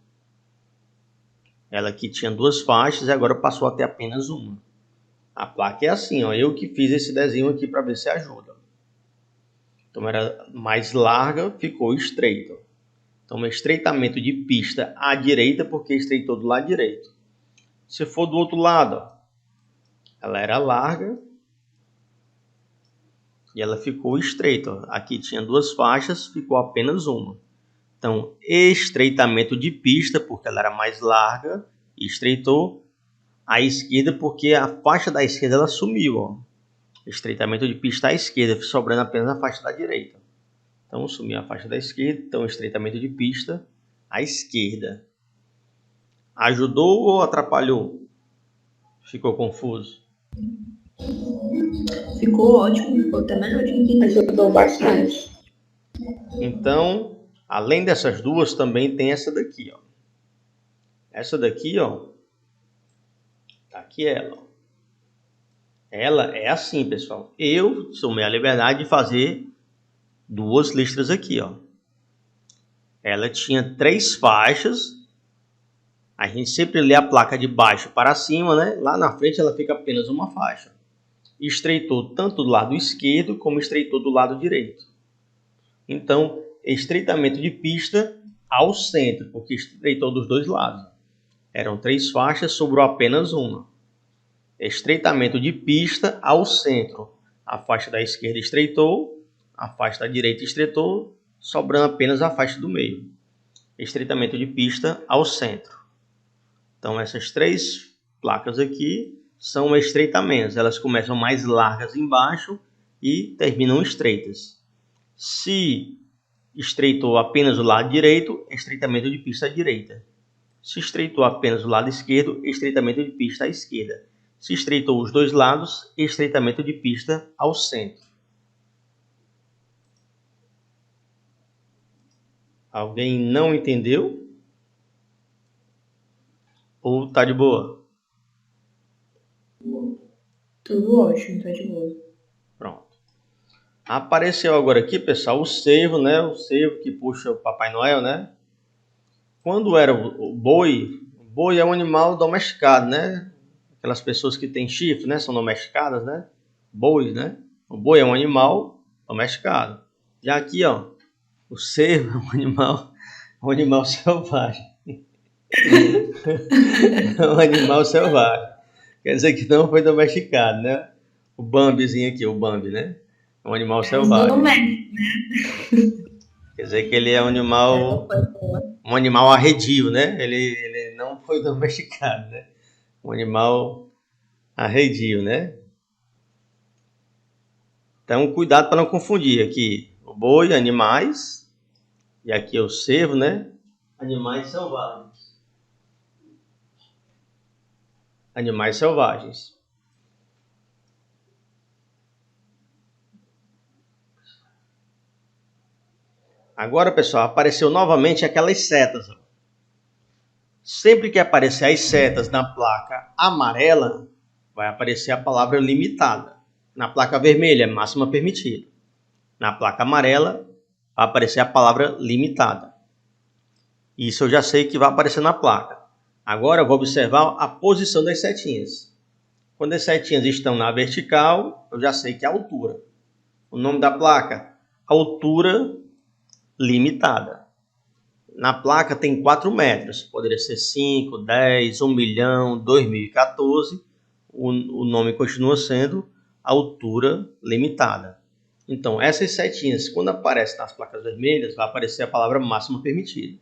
Ela aqui tinha duas faixas e agora passou a ter apenas uma. A placa é assim, ó. Eu que fiz esse desenho aqui para ver se ajuda. Então era mais larga, ficou estreita. Então estreitamento de pista à direita, porque estreitou do lado direito. Se for do outro lado, ó, ela era larga e ela ficou estreita. Ó. Aqui tinha duas faixas, ficou apenas uma. Então, estreitamento de pista, porque ela era mais larga e estreitou. À esquerda, porque a faixa da esquerda ela sumiu. Ó. Estreitamento de pista à esquerda, sobrando apenas a faixa da direita. Então, sumiu a faixa da esquerda. Então, estreitamento de pista à esquerda. Ajudou ou atrapalhou? Ficou confuso? Ficou ótimo, ficou até melhor de entender. Ajudou bastante. Então, além dessas duas, também tem essa daqui, ó. Essa daqui, ó. Tá aqui ela. Ó. Ela é assim, pessoal. Eu tomei a liberdade de fazer duas listras aqui, ó. Ela tinha 3 faixas. A gente sempre lê a placa de baixo para cima, né? Lá na frente ela fica apenas uma faixa. Estreitou tanto do lado esquerdo como estreitou do lado direito. Então, estreitamento de pista ao centro, porque estreitou dos dois lados. Eram 3 faixas, sobrou apenas uma. Estreitamento de pista ao centro. A faixa da esquerda estreitou, a faixa da direita estreitou, sobrando apenas a faixa do meio. Estreitamento de pista ao centro. Então, essas 3 placas aqui são estreitamentos. Elas começam mais largas embaixo e terminam estreitas. Se estreitou apenas o lado direito, estreitamento de pista à direita. Se estreitou apenas o lado esquerdo, estreitamento de pista à esquerda. Se estreitou os dois lados, estreitamento de pista ao centro. Alguém não entendeu? Ou tá de boa? Tudo ótimo, tá de boa. Pronto. Apareceu agora aqui, pessoal, o cervo, né? O cervo que puxa o Papai Noel, né? Quando era o boi é um animal domesticado, né? Aquelas pessoas que têm chifre, né? São domesticadas, né? Bois, né? O boi é um animal domesticado. Já aqui, ó, o cervo é um animal selvagem. É um animal selvagem. Quer dizer que não foi domesticado, né? O Bambizinho aqui, o Bambi, né? É um animal selvagem. Quer dizer que ele é um animal arredio, né? Ele não foi domesticado, né? Um animal arredio, né? Então, cuidado para não confundir aqui o boi, animais, e aqui o cervo, né? Animais selvagens. Animais selvagens. Agora, pessoal, apareceu novamente aquelas setas. Ó. Sempre que aparecer as setas na placa amarela, vai aparecer a palavra limitada. Na placa vermelha, máxima permitida. Na placa amarela, vai aparecer a palavra limitada. Isso eu já sei que vai aparecer na placa. Agora eu vou observar a posição das setinhas. Quando as setinhas estão na vertical, eu já sei que é a altura. O nome da placa, altura limitada. Na placa tem 4 metros, poderia ser 5, 10, 1 milhão, 2014. O nome continua sendo altura limitada. Então, essas setinhas, quando aparecem nas placas vermelhas, vai aparecer a palavra máxima permitida.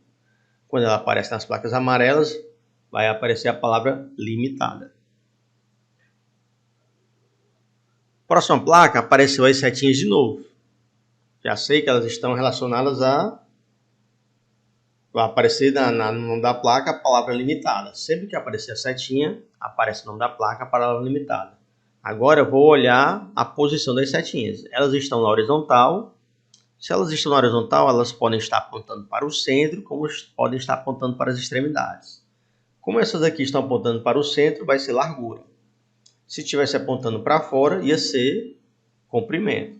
Quando ela aparece nas placas amarelas, vai aparecer a palavra limitada. Próxima placa, apareceu as setinhas de novo. Já sei que elas estão relacionadas a... Vai aparecer no nome da placa a palavra limitada. Sempre que aparecer a setinha, aparece o nome da placa, a palavra limitada. Agora eu vou olhar a posição das setinhas. Elas estão na horizontal. Se elas estão na horizontal, elas podem estar apontando para o centro, como podem estar apontando para as extremidades. Como essas aqui estão apontando para o centro, vai ser largura. Se estivesse apontando para fora, ia ser comprimento.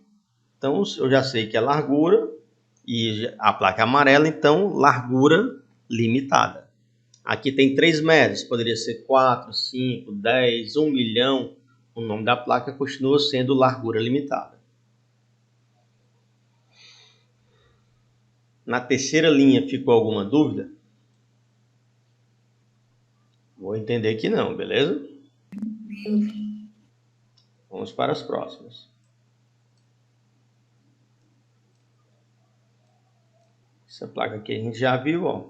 Então, eu já sei que é largura e a placa é amarela, então largura limitada. Aqui tem 3 metros, poderia ser 4, 5, 10, 1 milhão. O nome da placa continua sendo largura limitada. Na terceira linha ficou alguma dúvida? Vou entender que não, beleza? Vamos para as próximas. Essa placa aqui a gente já viu, ó.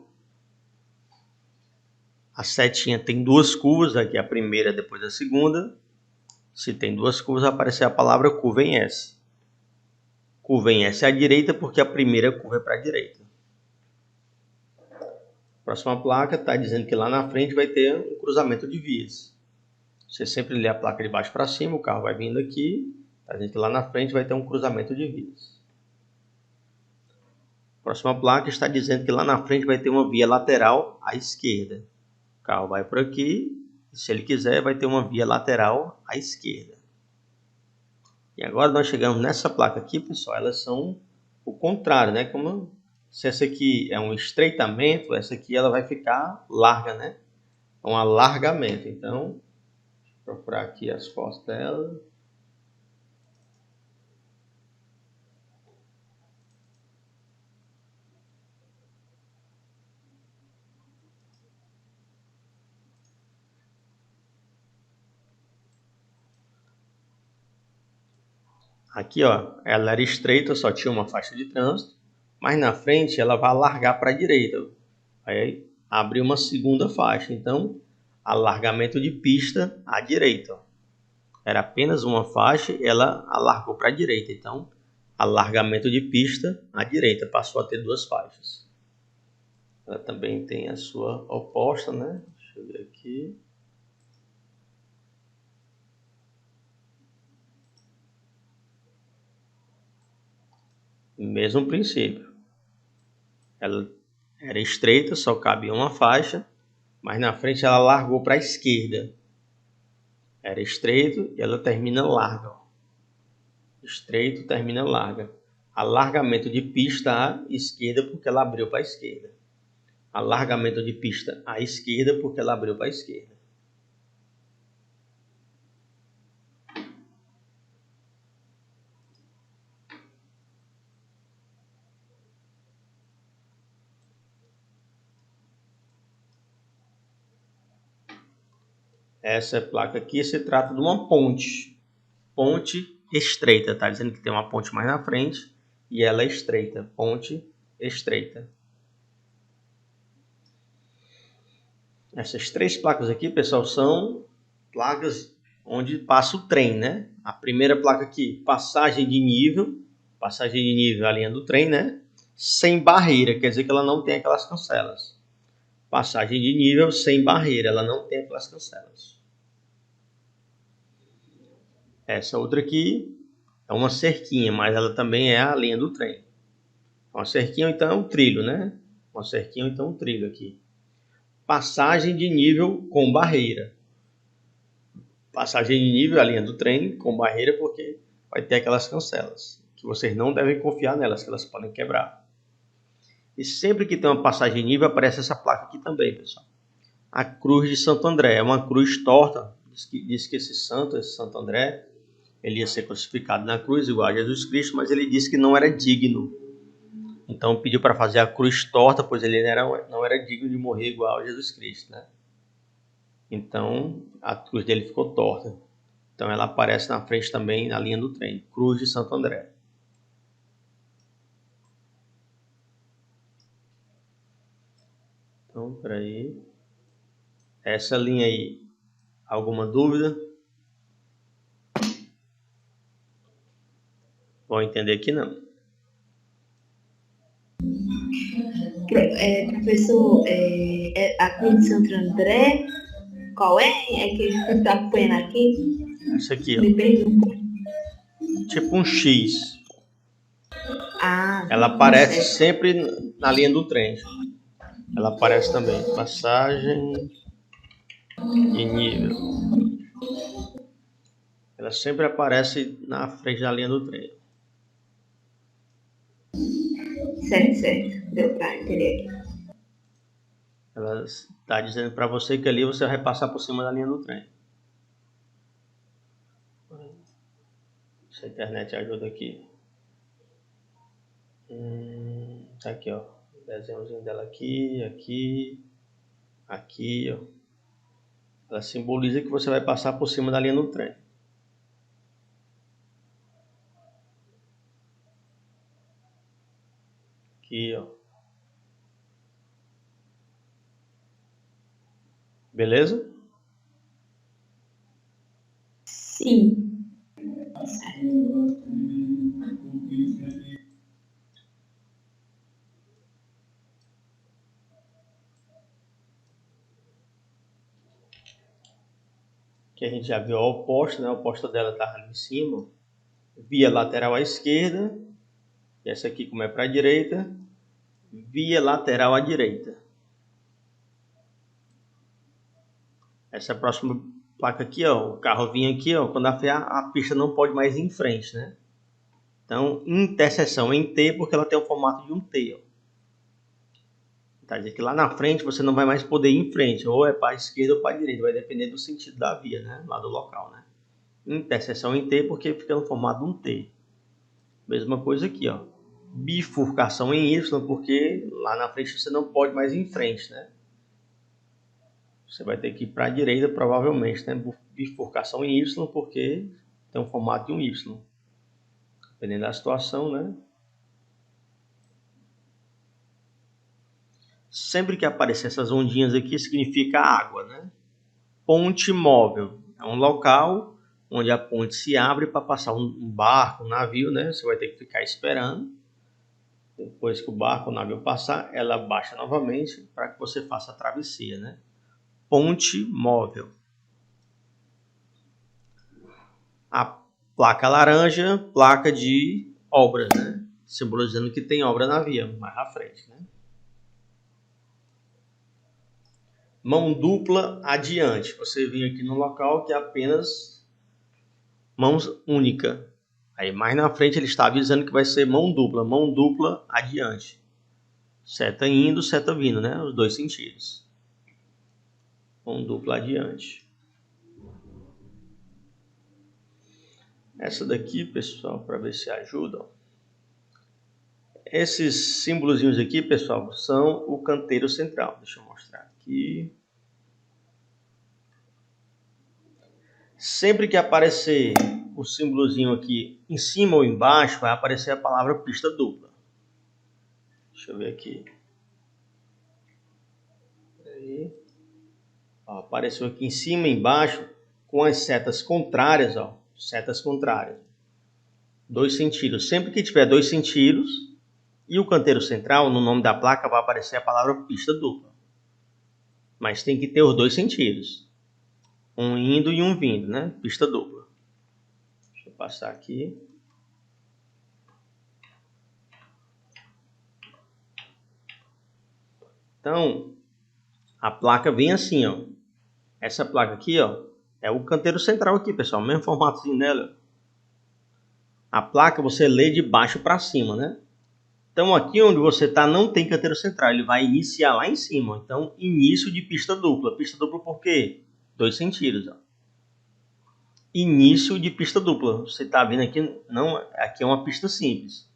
A setinha tem 2 curvas, aqui a primeira depois a segunda. Se tem 2 curvas, vai aparecer a palavra curva em S. Curva em S é à direita porque a primeira curva é para a direita. Próxima placa está dizendo que lá na frente vai ter um cruzamento de vias. Você sempre lê a placa de baixo para cima, o carro vai vindo aqui. Está dizendo que lá na frente vai ter um cruzamento de vias. Próxima placa está dizendo que lá na frente vai ter uma via lateral à esquerda. O carro vai por aqui. Se ele quiser, vai ter uma via lateral à esquerda. E agora nós chegamos nessa placa aqui, pessoal. Elas são o contrário, né? Como se essa aqui é um estreitamento, essa aqui ela vai ficar larga, né? É um alargamento. Então, deixa eu procurar aqui as fotos dela. Aqui, ó, ela era estreita, só tinha uma faixa de trânsito, mas na frente ela vai alargar para a direita. Aí abriu uma segunda faixa, então alargamento de pista à direita. Era apenas uma faixa e ela alargou para a direita, então alargamento de pista à direita, passou a ter 2 faixas. Ela também tem a sua oposta, né? Deixa eu ver aqui. Mesmo princípio. Ela era estreita, só cabia uma faixa, mas na frente ela largou para a esquerda. Era estreito e ela termina larga. Estreito, termina larga. Alargamento de pista à esquerda porque ela abriu para a esquerda. Alargamento de pista à esquerda porque ela abriu para a esquerda. Essa placa aqui se trata de uma ponte. Ponte estreita. Está dizendo que tem uma ponte mais na frente e ela é estreita. Ponte estreita. Essas 3 placas aqui, pessoal, são placas onde passa o trem, né? A primeira placa aqui, passagem de nível. Passagem de nível, a linha do trem, né? Sem barreira, quer dizer que ela não tem aquelas cancelas. Passagem de nível sem barreira, ela não tem aquelas cancelas. Essa outra aqui é uma cerquinha, mas ela também é a linha do trem. Uma cerquinha então é um trilho, né? Uma cerquinha então um trilho aqui. Passagem de nível com barreira. passagem de nível, a linha do trem com barreira, porque vai ter aquelas cancelas, que vocês não devem confiar nelas, que elas podem quebrar. E sempre que tem uma passagem de nível, aparece essa placa aqui também, pessoal. A cruz de Santo André, é uma cruz torta, diz que esse Santo André, ele ia ser crucificado na cruz, igual a Jesus Cristo, mas ele disse que não era digno. Então pediu para fazer a cruz torta, pois ele não era digno de morrer igual a Jesus Cristo, né? Então a cruz dele ficou torta. Então ela aparece na frente também na linha do trem, Cruz de Santo André. Então, peraí. Essa linha aí, alguma dúvida? Vão entender que não. Professor, a cruz de Santo André, qual é? É que ele está acompanhando aqui? Essa aqui, ó. Me pergunta. Tipo um X. Ah, Ela aparece certo. sempre na linha do trem. Ela aparece também. Passagem de nível. Ela sempre aparece na frente da linha do trem. Certo. Deu para entender aqui. Ela está dizendo para você que ali você vai passar por cima da linha do trem. Se a internet ajuda aqui. Tá aqui, ó. O desenhozinho dela aqui, ó. Ela simboliza que você vai passar por cima da linha do trem. Aqui, ó. Beleza? Sim. Que a gente já viu a oposta, né? A oposta dela tá ali em cima. Via lateral à esquerda. E essa aqui, como é para a direita, via lateral à direita. Essa próxima placa aqui, ó, o carro vinha aqui, ó, quando a pista não pode mais ir em frente, né? Então, interseção em T, porque ela tem o formato de um T, ó. Tá dizendo que lá na frente você não vai mais poder ir em frente, ou é para a esquerda ou para a direita, vai depender do sentido da via, né? Lá do local, né? Interseção em T, porque fica no formato de um T. Mesma coisa aqui, ó. Bifurcação em Y, porque lá na frente você não pode mais ir em frente, né? Você vai ter que ir para a direita, provavelmente, né? Bifurcação em Y, porque tem um formato de um Y. Dependendo da situação, né? Sempre que aparecer essas ondinhas aqui, significa água, né? Ponte móvel. É um local onde a ponte se abre para passar um barco, um navio, né? Você vai ter que ficar esperando. Depois que o barco, o navio passar, ela baixa novamente para que você faça a travessia, né? Ponte móvel. A placa laranja, placa de obra, né? Simbolizando que tem obra na via, mais à frente, né? Mão dupla adiante. Você vem aqui no local que é apenas mão única. Aí mais na frente ele está avisando que vai ser mão dupla adiante. Seta indo, seta vindo, né? Os dois sentidos. Mão dupla adiante. Essa daqui, pessoal, para ver se ajuda. Esses símbolozinhos aqui, pessoal, são o canteiro central. Deixa eu mostrar aqui. Sempre que aparecer o símbolozinho aqui em cima ou embaixo, vai aparecer a palavra pista dupla. Deixa eu ver aqui. Aí. Ó, apareceu aqui em cima e embaixo com as setas contrárias, ó. Setas contrárias. Dois sentidos. Sempre que tiver dois sentidos e o canteiro central, no nome da placa vai aparecer a palavra pista dupla. Mas tem que ter os dois sentidos. Um indo e um vindo, né? Pista dupla. Deixa eu passar aqui. Então, a placa vem assim, ó. Essa placa aqui, ó, É o canteiro central aqui, pessoal. Mesmo formatozinho dela. A placa você lê de baixo para cima, né? Então aqui onde você está não tem canteiro central. Ele vai iniciar lá em cima. Então, início de pista dupla. Pista dupla por quê? 2 sentidos. Ó. Início de pista dupla. Você está vendo aqui, não, aqui é uma pista simples.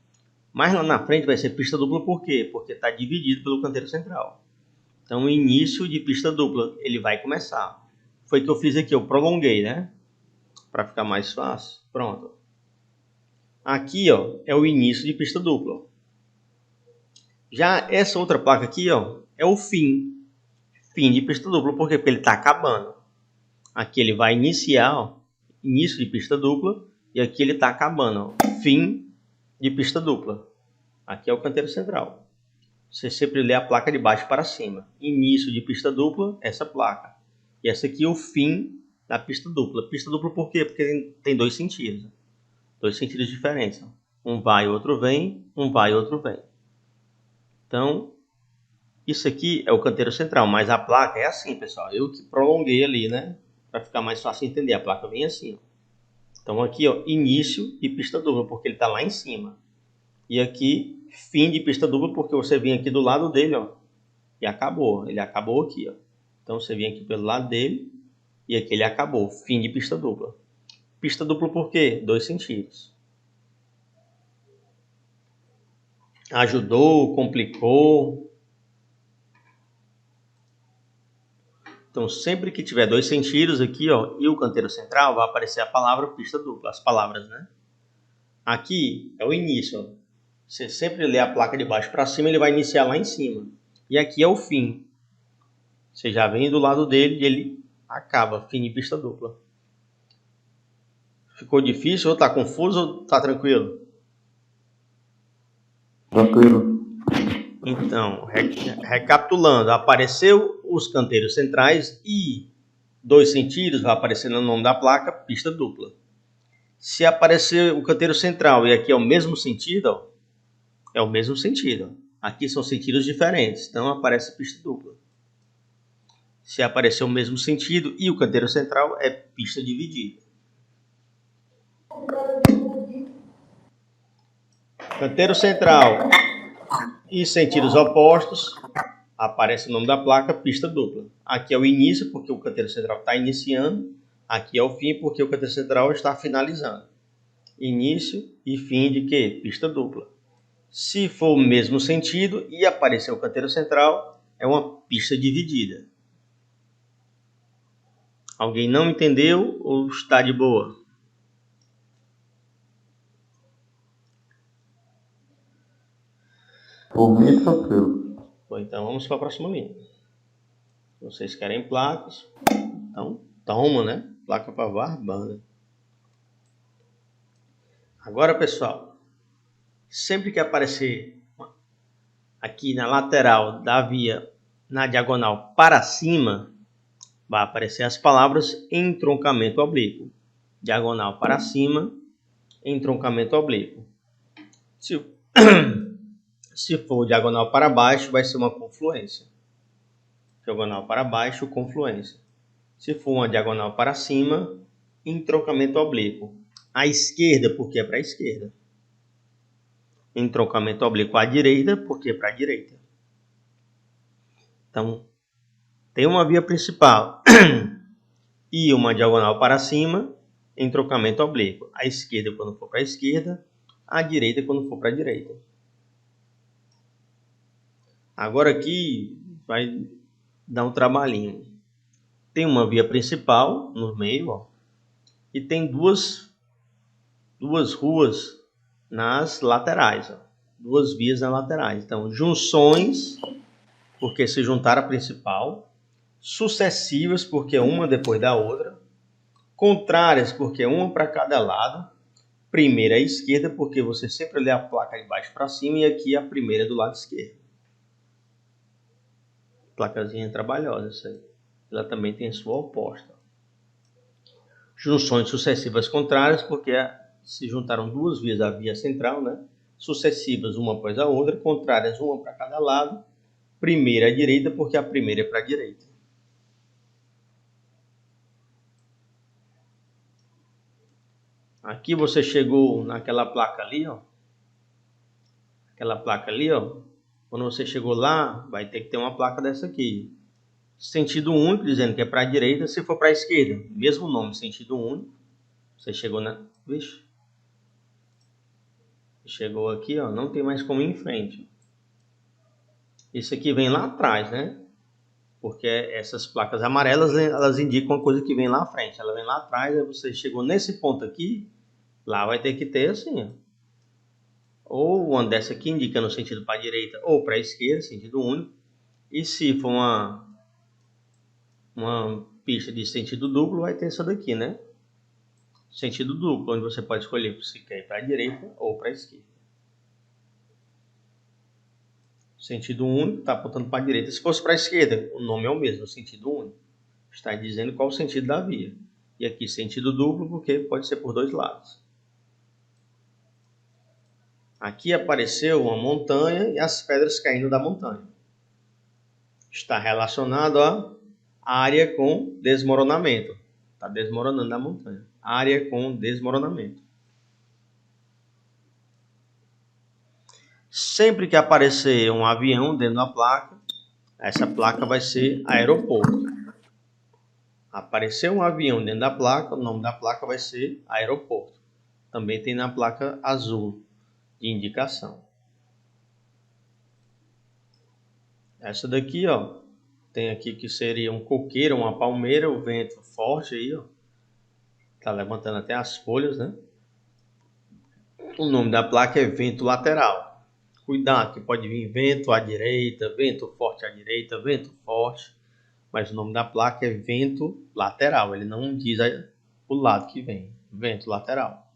Mas lá na frente vai ser pista dupla por quê? Porque está dividido pelo canteiro central. Então, início de pista dupla, ele vai começar. Foi o que eu fiz aqui, eu prolonguei, né? Para ficar mais fácil. Pronto. Aqui, ó, é o início de pista dupla. Já essa outra placa aqui, ó, é o fim. Fim de pista dupla, por quê? Porque ele está acabando. Aqui ele vai iniciar, ó, início de pista dupla, e aqui ele está acabando, ó, fim de pista dupla. Aqui é o canteiro central. Você sempre lê a placa de baixo para cima. Início de pista dupla, essa placa. E essa aqui é o fim da pista dupla. Pista dupla por quê? Porque tem 2 sentidos. 2 sentidos diferentes. Um vai, outro vem. Um vai, outro vem. Então, isso aqui é o canteiro central. Mas a placa é assim, pessoal. Eu que prolonguei ali, né? Para ficar mais fácil de entender. A placa vem assim. Ó. Então, aqui, ó, início de pista dupla, porque ele está lá em cima. E aqui, fim de pista dupla, porque você vem aqui do lado dele, ó, e acabou. Ele acabou aqui, ó. Então, você vem aqui pelo lado dele, e aqui ele acabou. Fim de pista dupla. Pista dupla por quê? 2 sentidos. Ajudou, complicou. Então, sempre que tiver 2 sentidos aqui, ó, e o canteiro central, vai aparecer a palavra pista dupla. As palavras, né? Aqui é o início, ó. Você sempre lê a placa de baixo para cima, ele vai iniciar lá em cima. E aqui é o fim. Você já vem do lado dele e ele acaba. Fim de pista dupla. Ficou difícil? Ou está confuso ou está tranquilo? Tranquilo. Então, recapitulando. Apareceu os canteiros centrais e 2 sentidos. Vai aparecer no nome da placa, pista dupla. Se aparecer o canteiro central e aqui é o mesmo sentido, ó, é o mesmo sentido. Aqui são sentidos diferentes, então aparece pista dupla. Se aparecer o mesmo sentido e o canteiro central, é pista dividida. Canteiro central e sentidos opostos, aparece o nome da placa, pista dupla. Aqui é o início, porque o canteiro central está iniciando. Aqui é o fim, porque o canteiro central está finalizando. Início e fim de quê? Pista dupla. Se for o mesmo sentido e aparecer o canteiro central, é uma pista dividida. Alguém não entendeu ou está de boa? Por mim, tranquilo. Bom, então vamos para a próxima linha. Vocês querem placas? Então, toma, né? Placa para barbanda. Agora, pessoal, sempre que aparecer aqui na lateral da via, na diagonal para cima, vai aparecer as palavras entroncamento oblíquo. Diagonal para cima, entroncamento oblíquo. Se for diagonal para baixo, vai ser uma confluência. Diagonal para baixo, confluência. Se for uma diagonal para cima, entroncamento oblíquo. À esquerda, porque é para a esquerda. Entroncamento oblíquo à direita, porque é para a direita. Então, tem uma via principal e uma diagonal para cima, entroncamento oblíquo. À esquerda quando for para a esquerda, à direita quando for para a direita. Agora aqui vai dar um trabalhinho. Tem uma via principal no meio, ó, e tem duas ruas nas laterais, ó. 2 vias nas laterais. Então, junções, porque se juntar a principal, sucessivas, porque uma depois da outra, contrárias, porque uma para cada lado, primeira à esquerda, porque você sempre lê a placa de baixo para cima, e aqui a primeira do lado esquerdo. Placazinha trabalhosa essa aí. Ela também tem sua oposta. Junções sucessivas contrárias, porque se juntaram 2 vias da via central, né? Sucessivas uma após a outra, contrárias uma para cada lado, primeira à direita, porque a primeira é para a direita. Aqui você chegou naquela placa ali, ó. Aquela placa ali, ó. Quando você chegou lá, vai ter que ter uma placa dessa aqui. Sentido único, dizendo que é para a direita. Se for para a esquerda, mesmo nome, sentido único. Você chegou na... Vixe. Chegou aqui, ó. Não tem mais como ir em frente. Isso aqui vem lá atrás, né? Porque essas placas amarelas, elas indicam uma coisa que vem lá à frente. Ela vem lá atrás, aí você chegou nesse ponto aqui, lá vai ter que ter assim, ó. Ou uma dessa aqui indicando o sentido para a direita ou para a esquerda, sentido único. E se for uma pista de sentido duplo, vai ter essa daqui, né? Sentido duplo, onde você pode escolher se quer ir para a direita ou para a esquerda. Sentido único está apontando para a direita. Se fosse para a esquerda, o nome é o mesmo, sentido único. Está dizendo qual o sentido da via. E aqui sentido duplo, porque pode ser por dois lados. Aqui apareceu uma montanha e as pedras caindo da montanha. Está relacionado à área com desmoronamento. Está desmoronando a montanha. Área com desmoronamento. Sempre que aparecer um avião dentro da placa, essa placa vai ser aeroporto. Apareceu um avião dentro da placa, o nome da placa vai ser aeroporto. Também tem na placa azul de indicação. Essa daqui, ó, tem aqui que seria um coqueiro, uma palmeira, o vento forte aí, ó. Tá levantando até as folhas, né? O nome da placa é vento lateral. Cuidado que pode vir vento à direita, vento forte à direita, vento forte. Mas o nome da placa é vento lateral. Ele não diz o lado que vem. Vento lateral.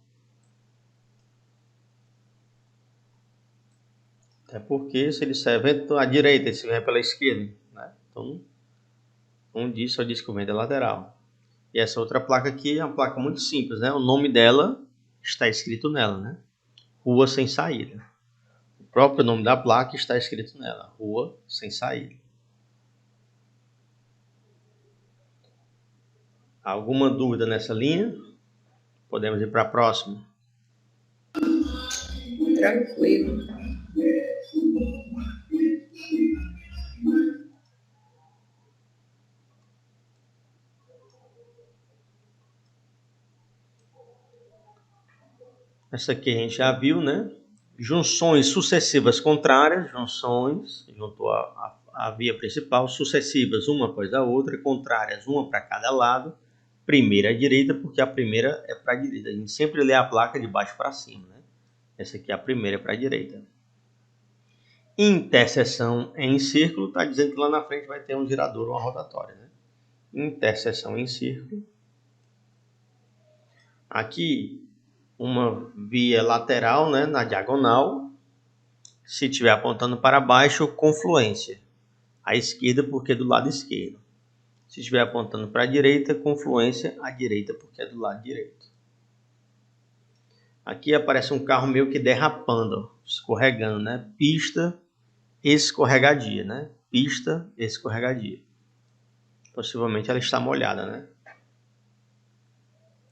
Até porque se ele disser vento à direita, se vier pela esquerda, né? Então, não diz, só diz que o vento é lateral. E essa outra placa aqui é uma placa muito simples, né? O nome dela está escrito nela, né? Rua sem saída. O próprio nome da placa está escrito nela. Rua sem saída. Alguma dúvida nessa linha? Podemos ir para a próxima. Tranquilo. Essa aqui a gente já viu, né? Junções sucessivas contrárias, junções junto à via principal, sucessivas uma após a outra, contrárias uma para cada lado. Primeira à direita, porque a primeira é para a direita. A gente sempre lê a placa de baixo para cima, né? Essa aqui é a primeira para a direita. Interseção em círculo, está dizendo que lá na frente vai ter um girador ou uma rotatória, né? Interseção em círculo. Aqui, uma via lateral, né, na diagonal. Se estiver apontando para baixo, confluência. À esquerda, porque é do lado esquerdo. Se estiver apontando para a direita, confluência à direita, porque é do lado direito. Aqui aparece um carro meio que derrapando, escorregando, né? Pista escorregadia, né? Pista escorregadia. Possivelmente ela está molhada, né?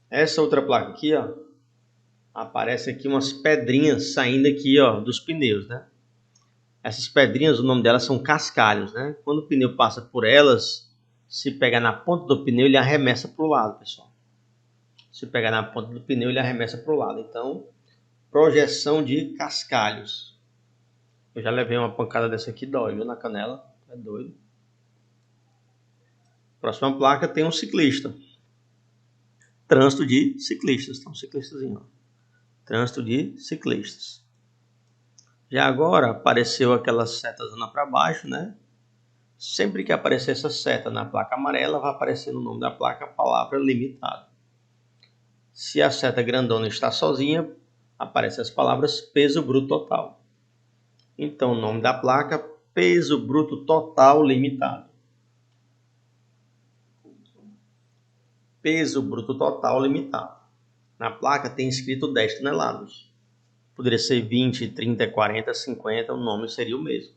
Essa outra placa aqui, ó, aparece aqui umas pedrinhas saindo aqui, ó, dos pneus, né? Essas pedrinhas, o nome delas são cascalhos, né? Quando o pneu passa por elas, se pegar na ponta do pneu, ele arremessa para o lado, pessoal. Se pegar na ponta do pneu, ele arremessa para o lado. Então, projeção de cascalhos. Eu já levei uma pancada dessa aqui, dói, viu, na canela. É doido. Próxima placa tem um ciclista. Trânsito de ciclistas. Tem um ciclistazinho, ó. Trânsito de ciclistas. Já agora apareceu aquelas setas para baixo, né? Sempre que aparecer essa seta na placa amarela, vai aparecer no nome da placa a palavra limitado. Se a seta grandona está sozinha, aparecem as palavras peso bruto total. Então, o nome da placa, peso bruto total limitado. Peso bruto total limitado. Na placa tem escrito 10 toneladas. Poderia ser 20, 30, 40, 50, o nome seria o mesmo.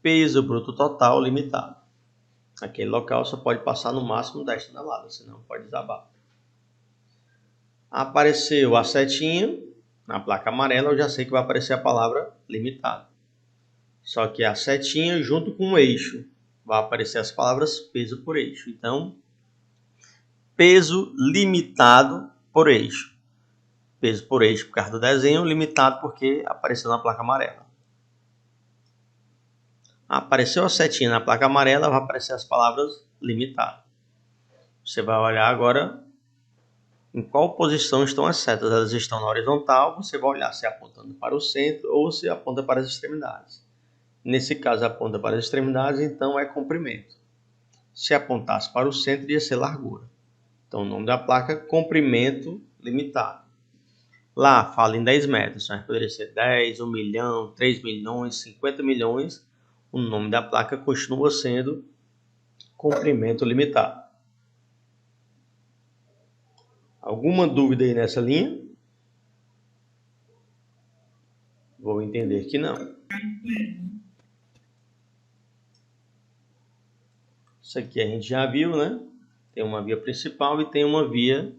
Peso bruto total limitado. Aquele local só pode passar no máximo 10 toneladas, senão pode desabar. Apareceu a setinha na placa amarela, eu já sei que vai aparecer a palavra limitado. Só que a setinha junto com o eixo. Vai aparecer as palavras peso por eixo. Então, peso limitado por eixo. Peso por eixo por causa do desenho, limitado porque apareceu na placa amarela. Apareceu a setinha na placa amarela, vai aparecer as palavras limitado. Você vai olhar agora em qual posição estão as setas. Elas estão na horizontal, você vai olhar se apontando para o centro ou se aponta para as extremidades. Nesse caso aponta para as extremidades, então é comprimento. Se apontasse para o centro, ia ser largura. Então o nome da placa é comprimento limitado. Lá fala em 10 metros, mas poderia ser 10, 1 milhão, 3 milhões, 50 milhões. O nome da placa continua sendo comprimento limitado. Alguma dúvida aí nessa linha? Vou entender que não. Isso aqui a gente já viu, né? Tem uma via principal e tem uma via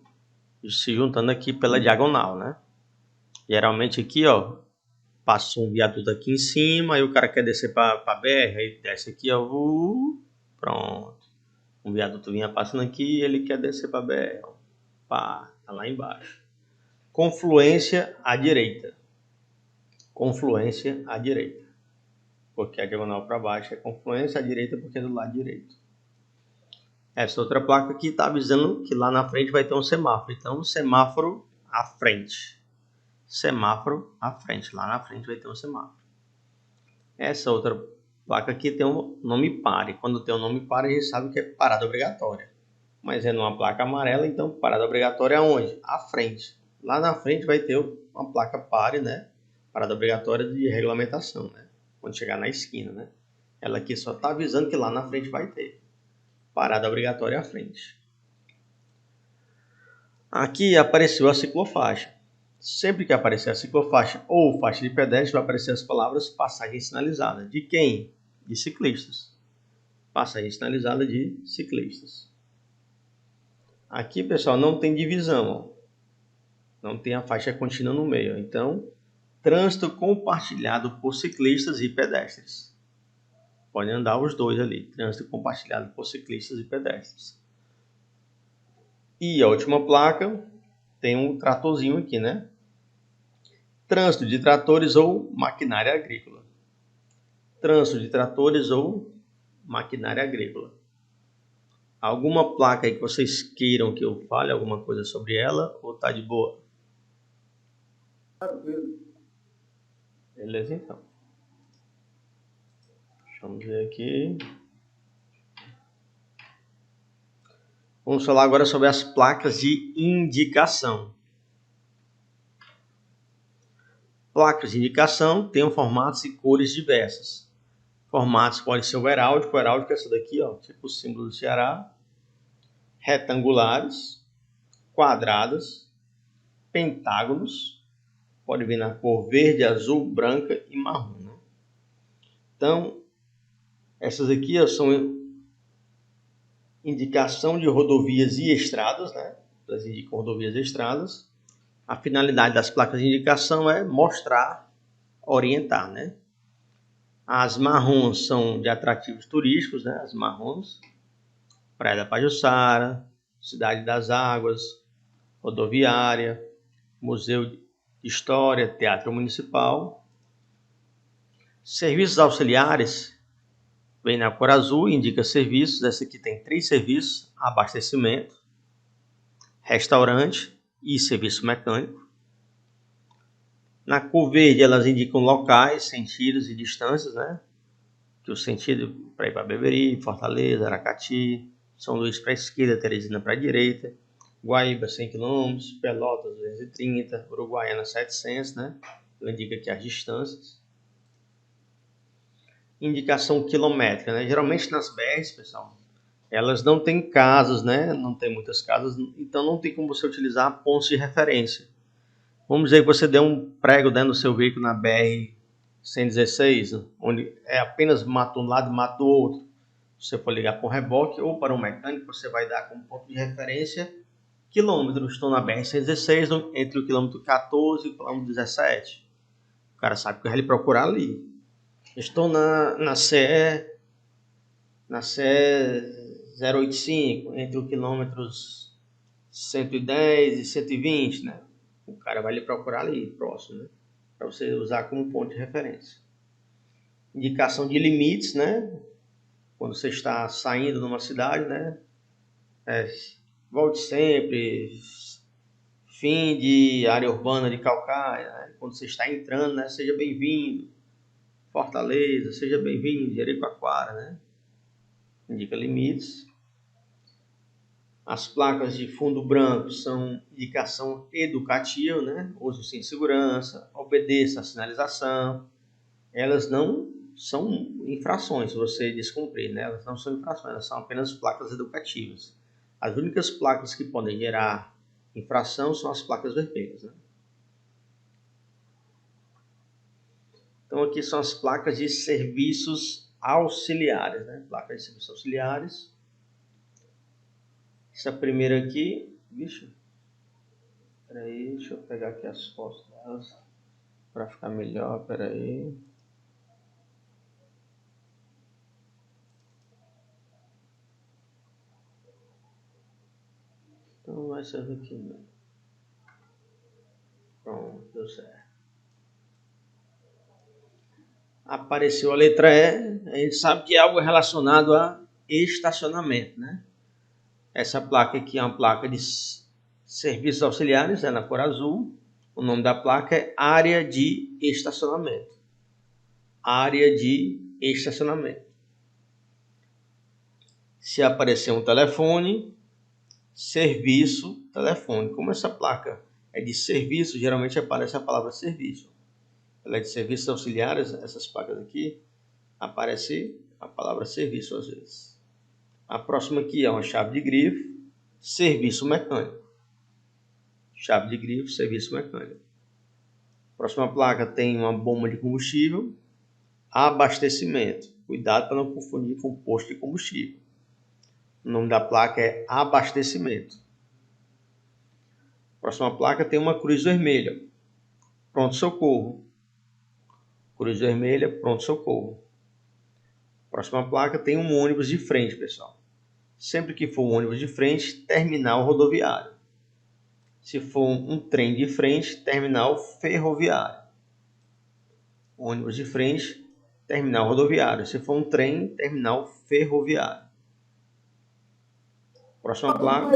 se juntando aqui pela diagonal, né? Geralmente aqui, ó, passou um viaduto aqui em cima, aí o cara quer descer para a BR, aí desce aqui, ó, pronto. Um viaduto vinha passando aqui e ele quer descer para a BR, ó. Pá, tá lá embaixo. Confluência à direita. Confluência à direita. Porque a diagonal para baixo é confluência à direita porque é do lado direito. Essa outra placa aqui está avisando que lá na frente vai ter um semáforo. Então, semáforo à frente. Semáforo à frente. Lá na frente vai ter um semáforo. Essa outra placa aqui tem um nome par. E quando tem um nome par, a gente sabe que é parada obrigatória. Mas é numa placa amarela, então parada obrigatória é onde? À frente. Lá na frente vai ter uma placa pare, né? Parada obrigatória de regulamentação, né? Quando chegar na esquina, né? Ela aqui só está avisando que lá na frente vai ter. Parada obrigatória à frente. Aqui apareceu a ciclofaixa. Sempre que aparecer a ciclofaixa ou faixa de pedestre, vai aparecer as palavras passagem sinalizada. De quem? De ciclistas. Passagem sinalizada de ciclistas. Aqui, pessoal, não tem divisão. Ó. Não tem a faixa contínua no meio. Então, trânsito compartilhado por ciclistas e pedestres. Podem andar os dois ali. Trânsito compartilhado por ciclistas e pedestres. E a última placa tem um tratorzinho aqui, né? Trânsito de tratores ou maquinária agrícola. Trânsito de tratores ou maquinária agrícola. Alguma placa aí que vocês queiram que eu fale alguma coisa sobre ela ou tá de boa? Beleza, então. Vamos ver aqui. Vamos falar agora sobre as placas de indicação. Placas de indicação têm formatos e cores diversas. Formatos pode ser o heráldico é essa daqui, ó, tipo o símbolo do Ceará. Retangulares, quadradas, pentágonos. Pode vir na cor verde, azul, branca e marrom. Né? Então, essas aqui ó, são indicação de rodovias e estradas, né? Elas indicam rodovias e estradas. A finalidade das placas de indicação é mostrar, orientar, né? As marrons são de atrativos turísticos, né? As marrons, Praia da Pajuçara, Cidade das Águas, rodoviária, Museu de História, Teatro Municipal. Serviços auxiliares, vem na cor azul, indica serviços. Essa aqui tem 3 serviços: abastecimento, restaurante e serviço mecânico. Na cor verde, elas indicam locais, sentidos e distâncias, né? Que o sentido para ir para Beberi, Fortaleza, Aracati, São Luís para a esquerda, Teresina para a direita, Guaíba 100 km, Pelotas 230, Uruguaiana 700, né? Ela indica aqui as distâncias. Indicação quilométrica, né? Geralmente nas BRs, pessoal, elas não têm casas, né? Não tem muitas casas, então não tem como você utilizar pontos de referência. Vamos dizer que você deu um prego dentro do seu veículo na BR-116, onde é apenas mato um lado e mato do outro. Se você for ligar para um reboque ou para um mecânico, você vai dar como ponto de referência Quilômetros, estou na BR-116, entre o quilômetro 14 e o quilômetro 17. O cara sabe que eu vou lhe procurar ali. Estou na CE 085, entre os quilômetros 110 e 120, né? O cara vai lhe procurar ali, próximo, né? Para você usar como ponto de referência. Indicação de limites, né? Quando você está saindo de uma cidade, né? Volte sempre, fim de área urbana de Calcaia, né? Quando você está entrando, né? Seja bem-vindo. Fortaleza, seja bem-vindo. Jericoacoara, né? Indica limites. As placas de fundo branco são indicação educativa, né? Use o cinto de segurança, obedeça a sinalização. Elas não são infrações se você descumprir, né? Elas não são infrações, elas são apenas placas educativas. As únicas placas que podem gerar infração são as placas vermelhas, né? Então aqui são as placas de serviços auxiliares, né? Placas de serviços auxiliares. Essa primeira aqui, bicho, peraí, deixa eu pegar aqui as fotos delas para ficar melhor, peraí. Então vai ser aqui mesmo. Pronto, deu certo. Apareceu a letra E, a gente sabe que é algo relacionado a estacionamento, né? Essa placa aqui é uma placa de serviços auxiliares, é na cor azul. O nome da placa é área de estacionamento. Área de estacionamento. Se aparecer um telefone, serviço, telefone. Como essa placa é de serviço, geralmente aparece a palavra serviço. Ela é de serviços auxiliares, essas placas aqui, aparece a palavra serviço às vezes. A próxima aqui é uma chave de grifo, serviço mecânico. Chave de grifo, serviço mecânico. A próxima placa tem uma bomba de combustível, abastecimento. Cuidado para não confundir com posto de combustível. O nome da placa é abastecimento. A próxima placa tem uma cruz vermelha, pronto-socorro. Cruz vermelha, pronto-socorro. A próxima placa tem um ônibus de frente, pessoal. Sempre que for um ônibus de frente, terminal rodoviário. Se for um trem de frente, terminal ferroviário. Ônibus de frente, terminal rodoviário. Se for um trem, terminal ferroviário. Próxima placa.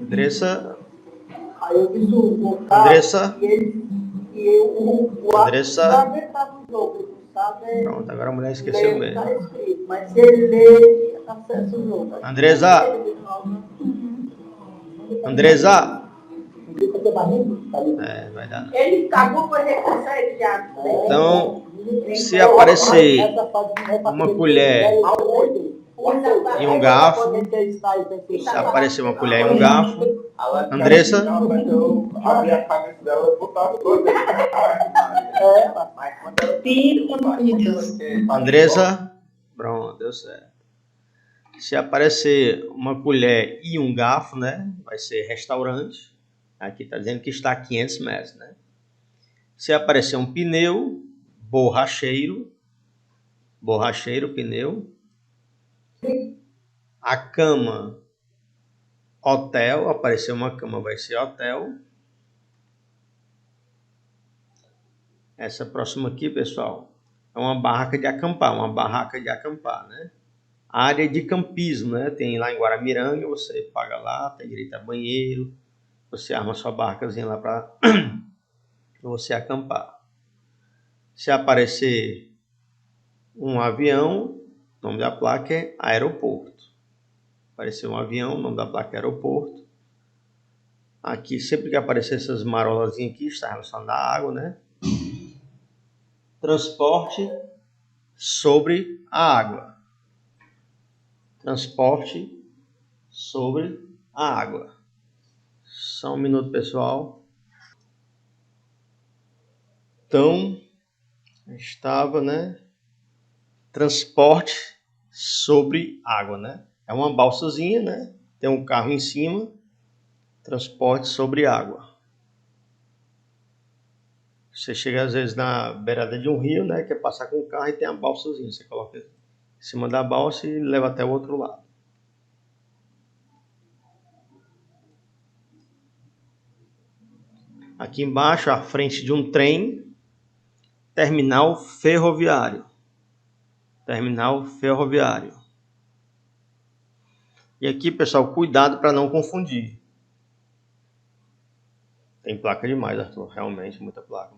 Andressa. Andressa. Andressa. Pronto, agora a mulher esqueceu mesmo. Andressa. Andressa. Vai dar. Ele acabou por reconhecer já. Então, se aparecer uma colher e um garfo, se aparecer uma colher e um garfo, Andressa. Andressa. Pronto, deu certo. Se aparecer uma colher e um garfo, né? Vai ser restaurante. Aqui está dizendo que está a 500 metros, né? Se aparecer um pneu, borracheiro, pneu. A cama, hotel, aparecer uma cama vai ser hotel. Essa próxima aqui, pessoal, é uma barraca de acampar, né? Área de campismo, né? Tem lá em Guaramiranga, você paga lá, tem direito a banheiro, você arma sua barracazinha lá para você acampar. Se aparecer um avião, o nome da placa é aeroporto. Aparecer um avião, o nome da placa é aeroporto. Aqui, sempre que aparecer essas marolazinhas aqui, está relacionado à água, né? Transporte sobre a água. Transporte sobre a água. Só um minuto, pessoal. Então, estava, né? Transporte sobre água, né? é uma balsazinha, né? Tem um carro em cima, transporte sobre água. Você chega às vezes na beirada de um rio, né? Quer passar com o carro e tem a balsazinha. Você coloca em cima da balsa e leva até o outro lado. Aqui embaixo, à frente de um trem, terminal ferroviário. Terminal ferroviário. E aqui, pessoal, cuidado para não confundir. Tem placa demais, Arthur. Realmente, muita placa.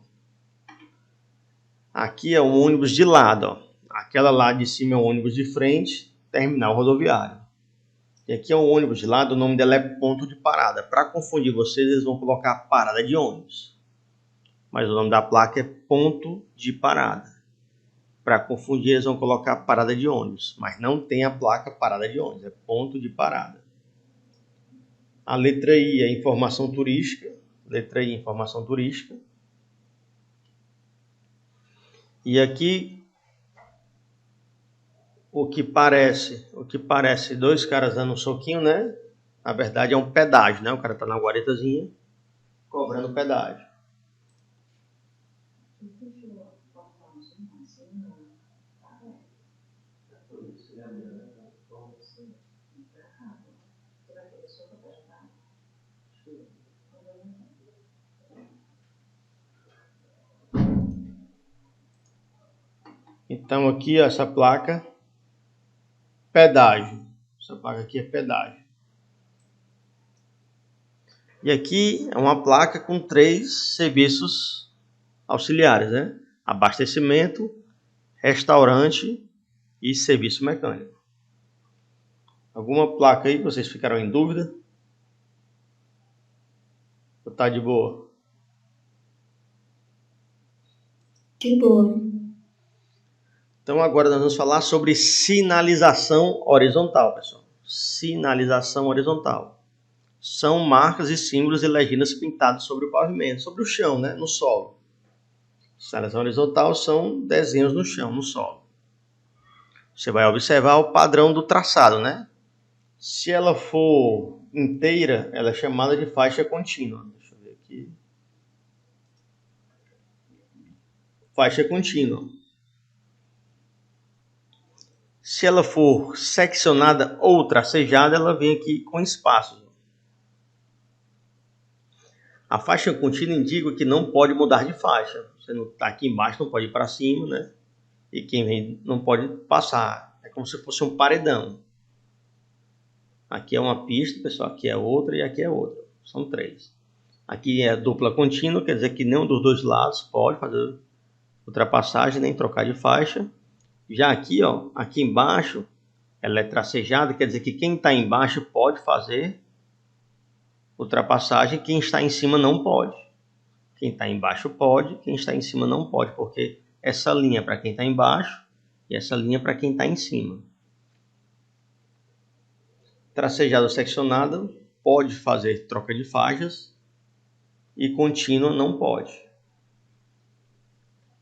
Aqui é um ônibus de lado, ó. Aquela lá de cima é um ônibus de frente, terminal rodoviário. E aqui é um ônibus de lado, o nome dela é ponto de parada. Para confundir vocês, eles vão colocar parada de ônibus. Mas o nome da placa é ponto de parada. Para confundir, eles vão colocar parada de ônibus. Mas não tem a placa parada de ônibus, é ponto de parada. A letra I é informação turística. Letra I, informação turística. E aqui, o que parece dois caras dando um soquinho, né? Na verdade é um pedágio, né? O cara tá na guaritazinha, cobrando pedágio. Então aqui, ó, essa placa, pedágio. Essa placa aqui é pedágio. E aqui é uma placa com 3 serviços auxiliares, né? Abastecimento, restaurante e serviço mecânico. Alguma placa aí que vocês ficaram em dúvida? Ou tá de boa? De boa. Então agora nós vamos falar sobre sinalização horizontal, pessoal. Sinalização horizontal. São marcas e símbolos e legendas pintados sobre o pavimento, sobre o chão, né? No solo. Sinalização horizontal são desenhos no chão, no solo. Você vai observar o padrão do traçado, né? Se ela for inteira, ela é chamada de faixa contínua. Deixa eu ver aqui. Faixa contínua. Se ela for seccionada ou tracejada, ela vem aqui com espaços. A faixa contínua indica que não pode mudar de faixa. Você não está aqui embaixo, não pode ir para cima, né? E quem vem não pode passar. É como se fosse um paredão. Aqui é uma pista, pessoal, aqui é outra e aqui é outra. São 3. Aqui é dupla contínua, quer dizer que nenhum dos dois lados pode fazer ultrapassagem nem trocar de faixa. Já aqui, ó, aqui embaixo, ela é tracejada, quer dizer que quem está embaixo pode fazer ultrapassagem, quem está em cima não pode. Quem está embaixo pode, quem está em cima não pode, porque essa linha é para quem está embaixo e essa linha é para quem está em cima. Tracejada ou seccionada pode fazer troca de faixas e contínua não pode.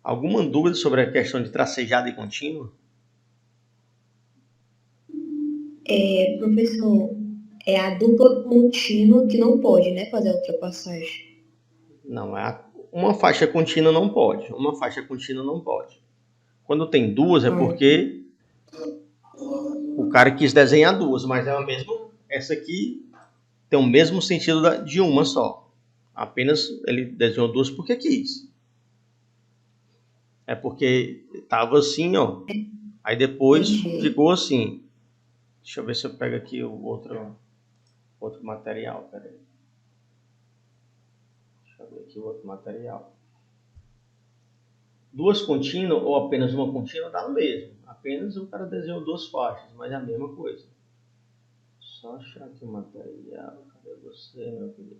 Alguma dúvida sobre a questão de tracejada e contínua? Professor, é a dupla contínua que não pode, né, fazer a ultrapassagem. Não, uma faixa contínua não pode. Uma faixa contínua não pode. Quando tem duas é porque o cara quis desenhar duas, mas é a mesma. Essa aqui tem o mesmo sentido de uma só. Apenas ele desenhou duas porque quis. É porque estava assim, ó. Aí depois ficou assim. Deixa eu ver se eu pego aqui o outro material. Peraí. Deixa eu ver aqui o outro material. Duas contínuas ou apenas uma contínua dá no mesmo. Apenas o cara desenhou 2 faixas, mas é a mesma coisa. Só achar aqui o material. Cadê você, meu querido?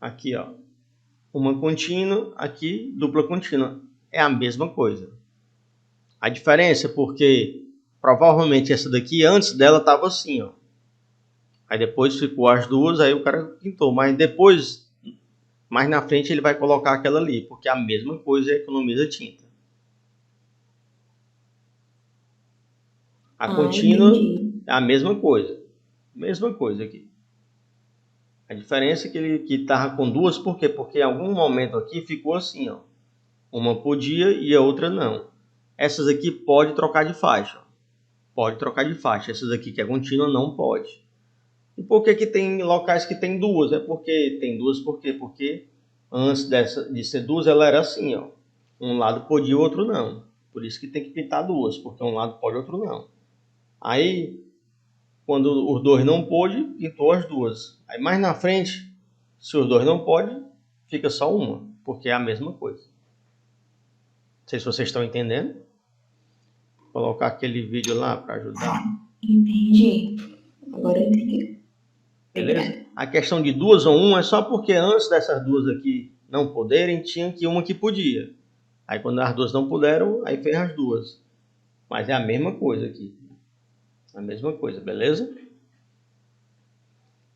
Aqui, ó. Uma contínua, aqui dupla contínua. É a mesma coisa. A diferença é porque provavelmente essa daqui antes dela estava assim, ó. Aí depois ficou as duas, aí o cara pintou. Mas depois, mais na frente, ele vai colocar aquela ali, porque a mesma coisa economiza tinta. A contínua entendi. é a mesma coisa. Mesma coisa aqui. A diferença é que ele estava com duas, por quê? Porque em algum momento aqui ficou assim, ó. Uma podia e a outra não. Essas aqui pode trocar de faixa. Pode trocar de faixa. Essas aqui que é contínua não pode. E por que tem locais que tem duas? É porque tem duas, por quê? Porque antes de ser duas, ela era assim, ó. Um lado podia e o outro não. Por isso que tem que pintar duas, porque um lado pode e o outro não. Aí, quando os dois não pôde, pintou as duas. Aí mais na frente, se os dois não podem, fica só uma, porque é a mesma coisa. Não sei se vocês estão entendendo. Vou colocar aquele vídeo lá para ajudar. Entendi. Agora eu entendi. Beleza? A questão de duas ou uma é só porque antes dessas duas aqui não poderem, tinha que uma que podia. Aí quando as duas não puderam, aí fez as duas. Mas é a mesma coisa aqui. A mesma coisa, beleza?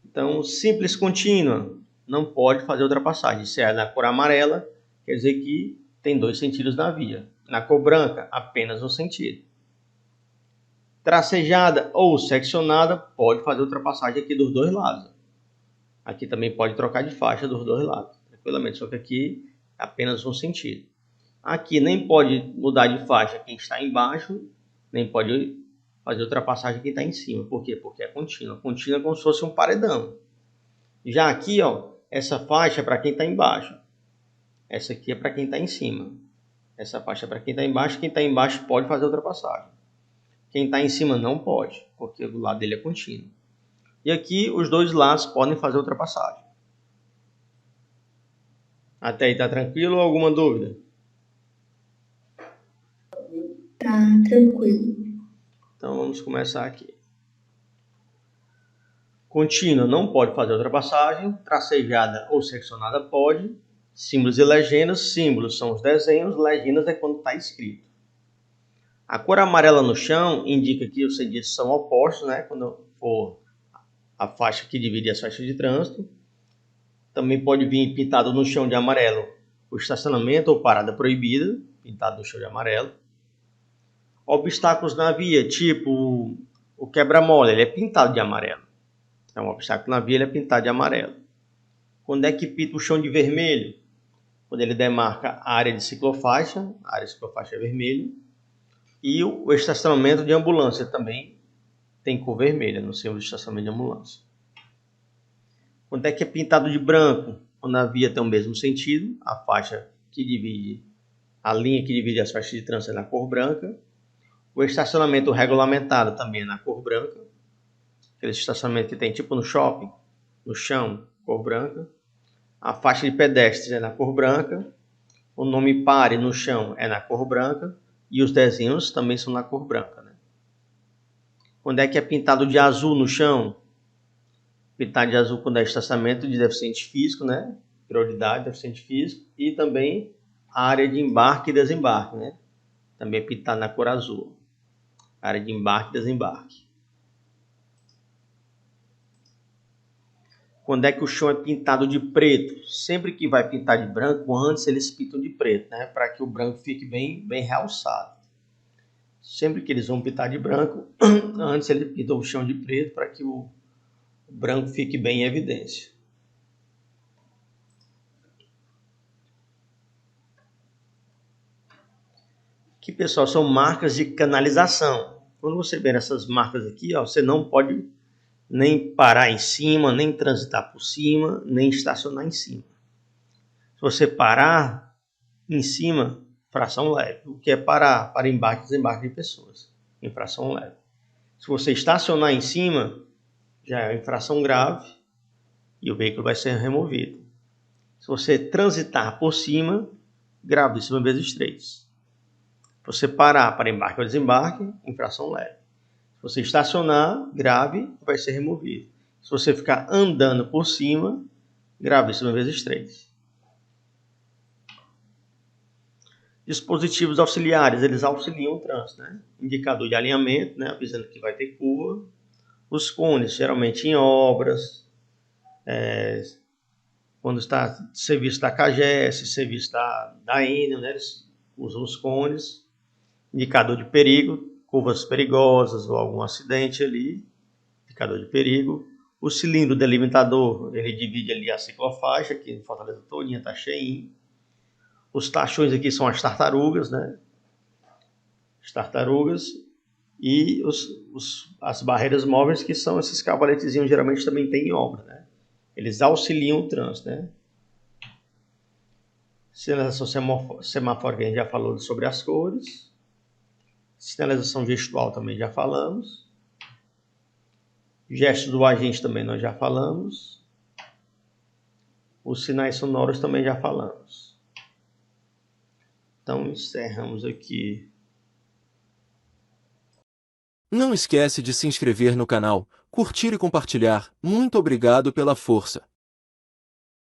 Então, simples contínua não pode fazer ultrapassagem. Se é na cor amarela, quer dizer que tem 2 sentidos na via. Na cor branca, apenas um sentido. Tracejada ou seccionada pode fazer ultrapassagem aqui dos dois lados. Aqui também pode trocar de faixa dos dois lados, tranquilamente, só que aqui é apenas um sentido. Aqui nem pode mudar de faixa quem está embaixo, nem pode fazer ultrapassagem quem está em cima. Por quê? Porque é contínua. Contínua é como se fosse um paredão. Já aqui, ó, essa faixa é para quem está embaixo. Essa aqui é para quem está em cima. Essa faixa é para quem está embaixo. Quem está embaixo pode fazer ultrapassagem. Quem está em cima não pode, porque o lado dele é contínuo. E aqui os dois lados podem fazer ultrapassagem. Até aí está tranquilo ou alguma dúvida? Tá tranquilo. Então vamos começar aqui. Contínua não pode fazer ultrapassagem. Tracejada ou seccionada pode. Símbolos e legendas. Símbolos são os desenhos. Legendas é quando está escrito. A cor amarela no chão indica que os sentidos são opostos, né? Quando for a faixa que divide as faixas de trânsito. Também pode vir pintado no chão de amarelo o estacionamento ou parada proibida, pintado no chão de amarelo. Obstáculos na via, tipo o quebra-mola, ele é pintado de amarelo. É um obstáculo na via, ele é pintado de amarelo. Quando é que pinta o chão de vermelho? Quando ele demarca a área de ciclofaixa, a área de ciclofaixa é vermelho. E o estacionamento de ambulância também tem cor vermelha no símbolo de estacionamento de ambulância. Quando é que é pintado de branco? Quando a via tem o mesmo sentido, a faixa que divide, a linha que divide as faixas de trânsito é na cor branca. O estacionamento regulamentado também é na cor branca. Aquele estacionamento que tem tipo no shopping, no chão, cor branca. A faixa de pedestres é na cor branca. O nome pare no chão é na cor branca. E os desenhos também são na cor branca, né? Quando é que é pintado de azul no chão? Pintar de azul quando é estacionamento de deficiente físico, né? Prioridade, deficiente físico. E também a área de embarque e desembarque, né? Também é pintado na cor azul. Área de embarque e desembarque. Quando é que o chão é pintado de preto? Sempre que vai pintar de branco, antes eles pintam de preto, né? Para que o branco fique bem realçado. Sempre que eles vão pintar de branco, antes eles pintam o chão de preto para que o branco fique bem em evidência. Aqui, pessoal, são marcas de canalização. Quando você ver essas marcas aqui, ó, você não pode nem parar em cima, nem transitar por cima, nem estacionar em cima. Se você parar em cima, infração leve. O que é parar? Para embarque e desembarque de pessoas. Infração leve. Se você estacionar em cima, já é infração grave e o veículo vai ser removido. Se você transitar por cima, gravíssima vezes 3. Se você parar para embarque ou desembarque, infração leve. Se você estacionar, grave, vai ser removido. Se você ficar andando por cima, gravíssima vezes 3. Dispositivos auxiliares, eles auxiliam o trânsito, né? Indicador de alinhamento, né? Avisando que vai ter curva. Os cones, geralmente em obras, quando está serviço da CAGES, serviço da Enel, né? Eles usam os cones. Indicador de perigo, curvas perigosas ou algum acidente ali, indicador de perigo. O cilindro delimitador, ele divide ali a ciclofaixa, aqui em Fortaleza todinha está cheinho. Os tachões aqui são as tartarugas, né? As tartarugas. E as barreiras móveis, que são esses cavaletezinhos, geralmente também tem em obra, né? Eles auxiliam o trânsito, né? Sinalização semafórica, a gente já falou sobre as cores. Sinalização gestual também já falamos. Gestos do agente também nós já falamos. Os sinais sonoros também já falamos. Então encerramos aqui. Não esquece de se inscrever no canal, curtir e compartilhar. Muito obrigado pela força.